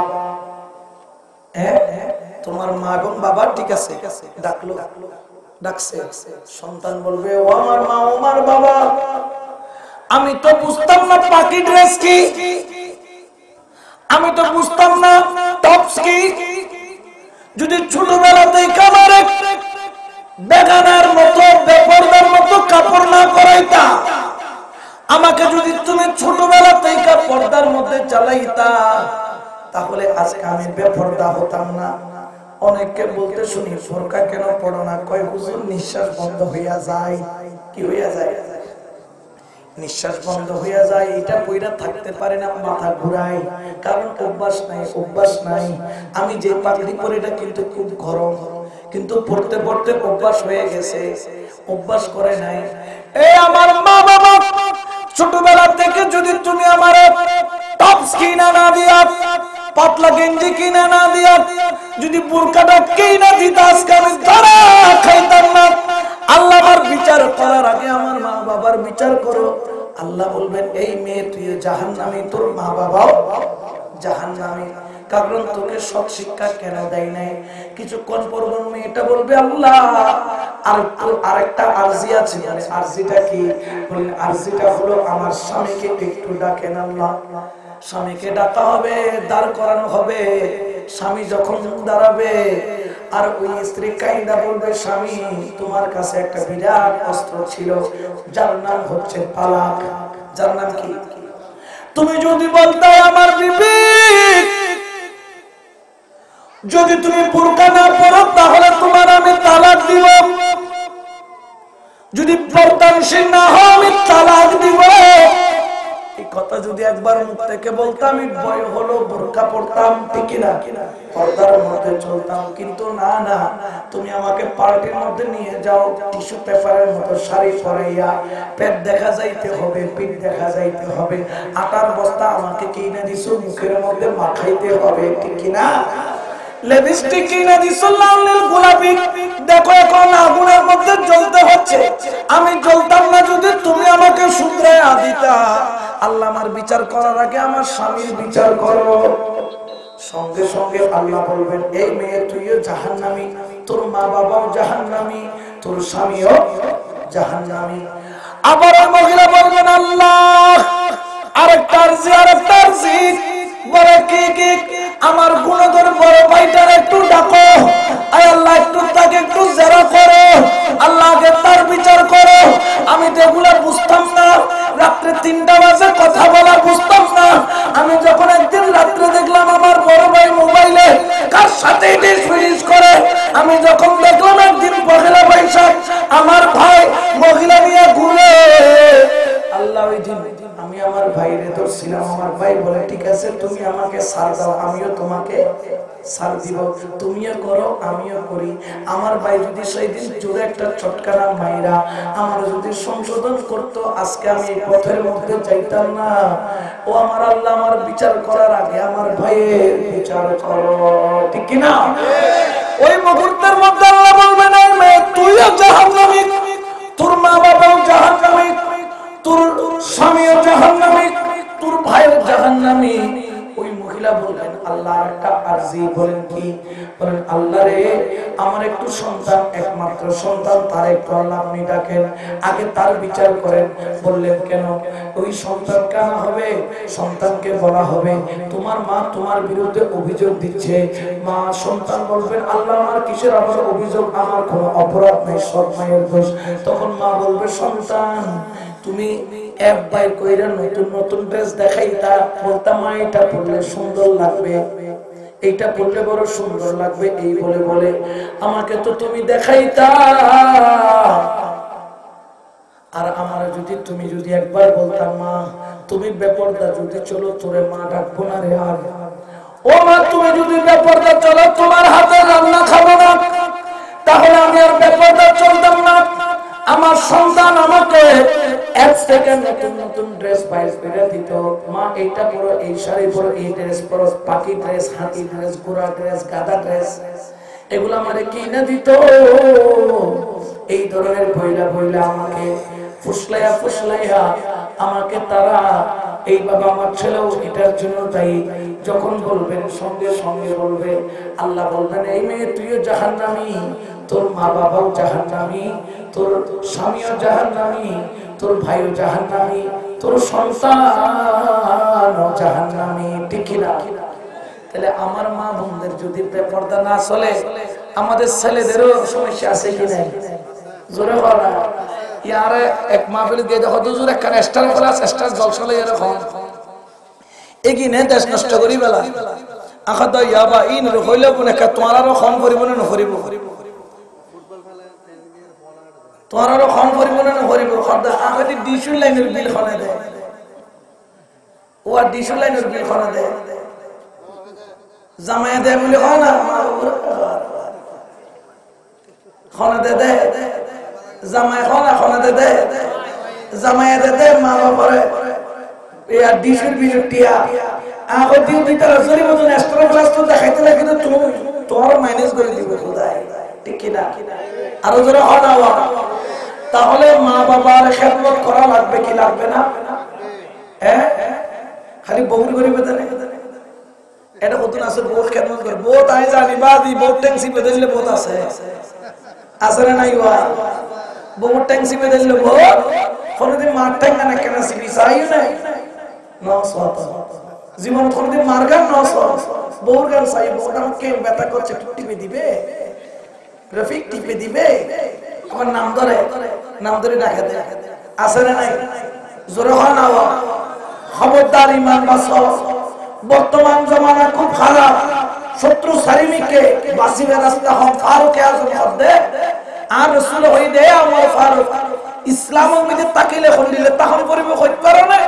তোমার মা এবং বাবা, ঠিক আছে, ডাকলো, ডাকছে। সন্তান বলবে, ও আমার মা, ও আমার বাবা, আমি তো বুঝতাম না পাখি ড্রেস কি, আমি তো বুঝতাম না টপস কি। যদি ছোটবেলাতেই কামার বেগানার মতো, বেপরদার মতো কাপড় না করাইতা, আমাকে যদি তুমি ছোটবেলাতেই পর্দার মধ্যে চালাইতা, তাহলে আজকে আমি বেপরদা হতাম না। অনেককে বলতে শুনি, বোরকা কেন পড়ো না? কয় হুজুর, নিঃশ্বাস বন্ধ হইয়া যায়। কি হইয়া যায়? নিঃশ্বাস বন্ধ হইয়া যায়, এটা পইরা থাকতে পারে না, মাথা ঘুরায়, কারণ অভ্যাস নাই, অভ্যাস নাই। আমি যে পাগড়ি পরি এটা কিন্তু খুব গরম, কিন্তু পড়তে পড়তে অভ্যাস হয়ে গেছে, অভ্যাস করে নাই। এই আমার মা বাবা, ছোটবেলা থেকে যদি তুমি আমার টপস কিনা না দিয়া, পাতলা গেঞ্জি কিনা না দিয়া, যদি বোরকাটা কিনা দিতা, আজকে আমি ধরা খাইতাম না। আল্লাহ আমার বিচার করার আগে আমার মা বাবার বিচার করো। আল্লাহ বলবেন, এই মেয়ে তুই জাহান্নামী, তোর মা বাবাও জাহান্নামী, কারণ তোকে সৎ শিক্ষা কেন দেয় নাই। কিছুক্ষণ পর মেয়েটা বলবে, আল্লাহ আরেকটা আরজি আছে। মানে আরজিটা কি? বলেন, আরজিটা হলো আমার স্বামীকে একটু ডাকেন আল্লাহ। স্বামীকে ডাকা হবে, দাঁড় করানো হবে। স্বামী যখন দাঁড়াবে আর ওই স্ত্রী কাইন্দা বলবে, স্বামী তোমার কাছে একটা বিরাট অস্ত্র ছিল, যার নাম হচ্ছে তালাক। যার নাম কি? তুমি যদি বলতে, আমার বিবি যদি তুমি বোরকা না পরো তাহলে তোমার আমি তালাক দিব, যদি পর্দানশীল না হও আমি তালাক দিব। এই কথা যদি একবার মুখ থেকে বলতাম, আমি ভয় হলো বোরকা পরতাম, ঠিক না, পর্দার মধ্যে চলতাম। কিন্তু না না, তুমি আমাকে পার্টির মধ্যে নিয়ে যাও, টিস্যু পেপারের মতো শাড়ি পরাইয়া, পেট দেখা যাইতে হবে, পিঠ দেখা যাইতে হবে, আটার বস্তা আমাকে কিনে দিছো, মুখের মধ্যে মাখাইতে হবে, ঠিক না, লিপস্টিক কিনে দিছো লাল নীল গোলাপি, দেখো এখন আগুনের মধ্যে জ্বলতে হচ্ছে। আমি জ্বলতাম না যদি তুমি আমাকে শুধরাইয়া দিতা। আল্লাহ আমার বিচার করার আগে আমার স্বামীর বিচার করো। সঙ্গে সঙ্গে আল্লাহ বলবেন, এই মেয়ে তুইও জাহান্নামী, তোর মা বাবাও জাহান্নামী, তোর স্বামীও জাহান্নামী। আবার ওই মহিলা বলবেন, আল্লাহ আরেকটা আরজি বলে, কি? আমার গুণধর বড় ভাইটার একটু ডাকো, আয় আল্লাহ একটু তাকে একটু জেরা করো, আল্লাহকে তার বিচার করো। আমি তো এগুলো বুঝতাম না, রাত্রে 3টা বাজে কথা বলা বুঝতাম না। আমি যখন একদিন রাত্রে দেখলাম আমার বড় ভাই মোবাইলে কার সাথে ডিসমিস করে, আমি যখন দেখলাম একদিন পহেলা বৈশাখ আমার ভাই মহিলা নিয়ে ঘুরে, আল্লাহ ওই দিন আমি আমার ভাইরে ধরছিলাম, আমার ভাই বলে ঠিক আছে তুমি আমাকে ছাড় দাও, আমিও তোমাকে ছাড় দিব, তুমিও করো আমিও করি। আমার ভাই যদি সেই দিন জোরে একটা চটকানা মাইরা আমার যদি সংশোধন করতো, আজকে আমি এই পথের মধ্যে যাইতাম না। ও আমার আল্লাহ, আমার বিচার করার আগে আমার ভাইয়ের বিচার করো, ঠিক কিনা? ওই মুহূর্তের মধ্যে আল্লাহ বলবেন তুইও জাহান্নামী, তোর মা বাবাও জাহান্নামী, তোর স্বামীও জাহান্নামী, তোর ভাইও জাহান্নামী। ওই মহিলা বললেন আল্লাহ একটা আরজি, বলেন কি? বলেন আল্লাহ রে আমার একটু সন্তান, একমাত্র সন্তান, তার একটু আল্লাহ আপনি ডাকেন, আগে তার বিচার করেন। বললেন কেন? ওই সন্তান কেন হবে? সন্তানকে বলা হবে তোমার মা তোমার বিরুদ্ধে অভিযোগ দিচ্ছে। মা সন্তান বলবেন আল্লাহ আমার কিসের আবার অভিযোগ, আমার কোনো অপরাধ নেই, সব মায়ের দোষ। তখন মা বলবে সন্তান তুমি এক বাইর কইরা নতুন নতুন ড্রেস দেখাইতা, বলতা মা এটা পরলে সুন্দর লাগবে, এইটা পরলে বড় সুন্দর লাগবে, এই বলে বলে আমাকে তো তুমি দেখাইতা। আর আমার যদি তুমি যদি একবার বলতাম মা তুমি বেপরদা যদি চলো, তোরে মা ডাকবো না রে। আর ও মা তুমি যদি বেপরদা চলো, তোমার হাতে রান্না খাবো না, তাহলে আমি আর বেপরদা চলতাম না। আমার সন্তান আমাকে এক সেকেন্ড নতুন নতুন ড্রেস বাইরে করে দিত, মা এইটা পরো, এই শাড়ি পরো, এই ড্রেস পরো, পাখি ড্রেস, হাতি ড্রেস, ঘোড়া ড্রেস, গাধা ড্রেস, এগুলো আমারে কিনে দিত। এই ধরনের ভইলা ভইলা আমাকে ফুসলাইয়া ফুসলাইয়া আমাকে তারা, এই বাবা আমার ছেলেও এটার জন্য দায়ী। যখন বলবেন সঙ্গে সঙ্গে বলবে আল্লাহ বলবেন এই মেয়ে তুইও জাহান্নামী, তোর মা বাবাও জাহান্নামী, তোর স্বামীও জাহান্নামী, তোর ভাইও জাহান্নামী, তোর সন্তানও জাহান্নামী, ঠিক কিনা? তাহলে আমার মা বোনদের যদি বেপরদা না চলে, আমাদের ছেলেদেরও সমস্যা আছে কি নাই? জোরে বলা ইয়ারে এক মাহফিল দিয়ে দেখো দুজুর একখান স্টার ক্লাস স্টার জলসালে এরকম এগিনে দেশ নষ্ট করি বেলা আখা তো ইয়াবা ইন হইলেও কোন একটা তোমারও খন করিব না নকরিব, তোমারও খন করিব না নকরিব। খর্দা আখা ডিসুল লাইনের বিল খনে দেয়, ও আর ডিসুল লাইনের বিল খনে দেয়, জামাইয়া দেয় বলে হয় না, খনে দে দে জামাই খনা খনে দে দে জামাইয়া দে দে মা বাবারে আর ডিসুল বিল টিয়া আখো দিও দিতে রাসরি মতন এক্সট্রা ক্লাস তো দেখাইতে লাগে না, তুমি তোমার মাইনাস করে দিবে খোদাই, ঠিক কি না? আরো জোরে হনা হওয়া। তাহলে মা বাবার খেদমত করা লাগবে কি লাগবে না? হ্যাঁ, খালি বউর গরিবে দেন এটা কতদিন আছে, বউর খেদমত করে, বউ তাই জানি বাদি বউ ট্যাক্সি বেদলে বহুত আছে, আছে না নাই? বউর ট্যাক্সি বেদলে বউ কোনদিন মার ট্যাঙ্গা না কেন সিবি চাই নাই জীবন কোনদিন মার গান বউর গান চাই, বউটা আমাকে ব্যথা করছে টিপে দিবে, রফিক টিপে দিবে, আমার নাম ধরে ডাকে দেয়, আছে না নাই? জোরে হয় না? খবরদার ইমান বাঁচাও। বর্তমান জমানা খুব খারাপ, শত্রু সারিমিকে বাসিবে রাস্তা হম ফারুক আজম হদে আর রাসূল হই দে আমার ফারুক। ইসলামের মধ্যে তাকিলে খন্ডিলে তাহম করিব হইতে পারে না,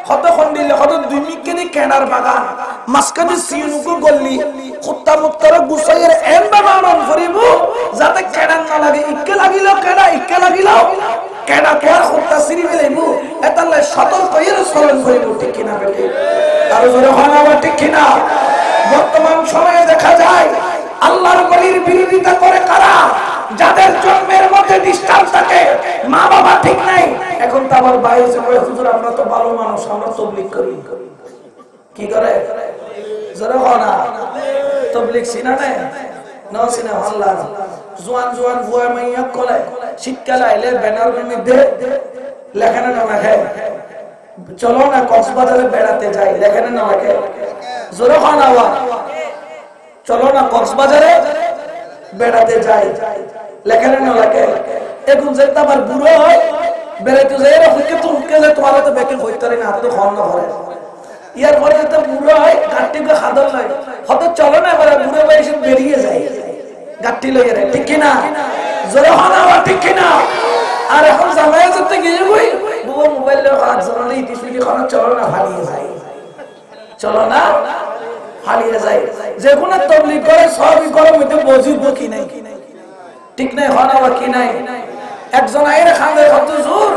কত খন্ডিলে কত দুই মিকে দি কেনার বাগান মাসকানি সিনুকো গল্লি কুত্তা মুত্তার গুসাইয়ের এন বাগান করিব যাতে কেনার না লাগে, ইক্কে লাগিলো কেনা, ইক্কে লাগিলো কেনা তোর কুত্তা সিরি বেলাইব, এতালে সতর্ক এর চলন করিব, ঠিক কিনা বেটি? আর জোরে হয় না ঠিক কিনা? বর্তমান সময়ে দেখা যায় আল্লাহর ওলির বিরোধিতা করে কারা? যাদের জন্মের মধ্যে ডিস্টার্ব থাকে, মা বাবা ঠিক নাই, এখন তো আবার বাইরে বলে হুজুর আমরা তো ভালো মানুষ, আমরা তাবলীগ করি, কি করে? জোরে হয় না? তাবলীগ চিনা নাই না? চিনা আল্লাহ জোয়ান জোয়ান বুয়া মাইয়া কলে শীতকাল আইলে ব্যানার মধ্যে লেখানো না লেখে চলো না কক্সবাজারে বেড়াতে যাই, লেখানো না লেখে, জোরে হয় না? চলো না কক্সবাজারে বেড়াতে যাই, লেখানো না লেখে। এখন যেটা আমার বুড়ো হয় বেড়াইতে যাই হইকে তো উঠকে যায়, তোমার তো বেকে হইতে না হাতে খন না হয়, ইয়ার পরে যেটা বুড়ো হয় গাঠটিকে খাদর নাই হয়তো চলো না এবার বুড়ো বয়সে বেরিয়ে যায় গাঠটি লইয়ে রে, ঠিক কিনা? জোরে হয় না? ঠিক কিনা? আর এখন জামাই যেতে গিয়ে বই বুবো মোবাইলে হাত জড়ালে ইতিশুলি খানা চলো না হারিয়ে যায়, চলো না হারিয়ে যায়। যে কোনো তবলিগ করে সবই করে মধ্যে বুঝিব কি নাই, ঠিক নাই হনা বা কি নাই। একজন আইরে খান্দে কত জোর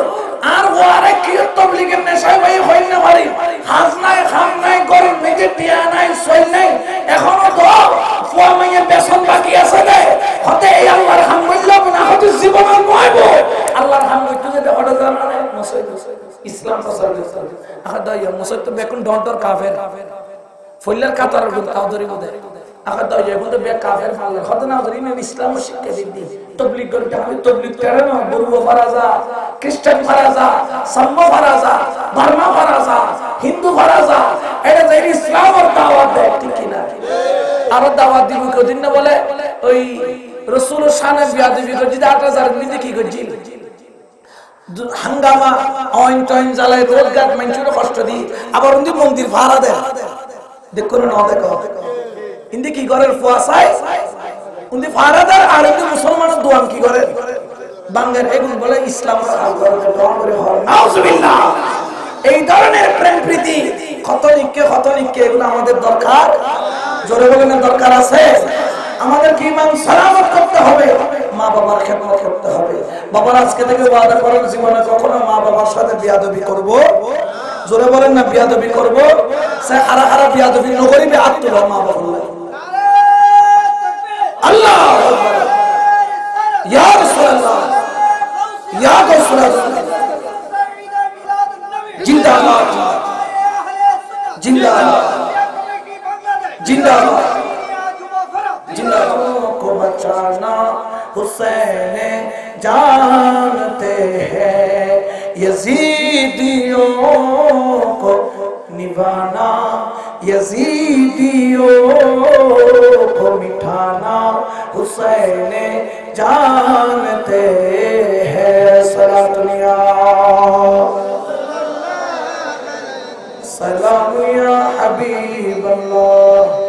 আর ওয়ারে কি তবলিগের নেশায় ভাই হই না পারি, হাজ নাই খাম নাই করে মেজে টিয়া নাই সই নাই, এখনো তো ফুয়া মাইয়ে বেসন বাকি আছে রে, হতে এই আল্লাহর হাম বললাম না হতে জীবন আর নয়ব আল্লাহর হাম কইতে যে হঠাৎ জানা মুসলিম ইসলাম মুসলমান আখা দাইয়া মুসলিম তো বেকুন ডন্টর কাফের ফইলার কাতার গুণ তাওদরি বদে আখা দাইয়া বলতে বে কাফের ফাল হতে না ধরি আমি ইসলাম শিক্ষা দিই তবলিগ করতে আমি তবলিগ করে না বড়ুয়া ফারাজা খ্রিস্টান ফারাজা সাম্মা ফারাজা বার্মা ফারাজা হিন্দু ফারাজা এটা যে ইসলাম আর দাওয়াত দেয় ঠিক কি না। আর দাওয়াত দিব কদিন না বলে ওই রাসূলের শানে বিয়াদবি করে যদি 8000 মিনিট কি করছি হাঙ্গামা অইন টইন জ্বালায় রোজগার মানুষের কষ্ট দি, আবার উনি মন্দির ভাড়া দেয় দেখো না দেখো ইন্দি কি করে ফুয়াসায় উনি ভাড়া দেয় আর উনি মুসলমানের দোয়ান কি করে বাঙ্গার এগুলো বলে ইসলাম নাউজুবিল্লাহ। এই ধরনের প্রেম প্রীতি খতনিককে এগুলো আমাদের দরকার, জোরে বলেন দরকার আছে। আমাদের কি ইমান সালামত করতে হবে, মা বাবার খেদমত করতে হবে। বাবার আজকে থেকে ওয়াদা করেন জীবনে কখনো মা বাবার সাথে বিয়াদবি করব, জোরে বলেন না বিয়াদবি করব, সে হারা হারা বিয়াদবি নগরী বে আত্মলা মা বাবা আল্লাহ আকবার ইয়া রাসূলুল্লাহ ইয়া রাসূলুল্লাহ জিন্দাবাদ জিন্দাবাদ জিন্দাবাদ जिन्हों को बचाना हुसैन जानते हैं, यजीदियों को निभाना यजीदियों को मिटाना हुसैन जानते हैं। सलातुनिया सलाम या हबीब अल्लाह।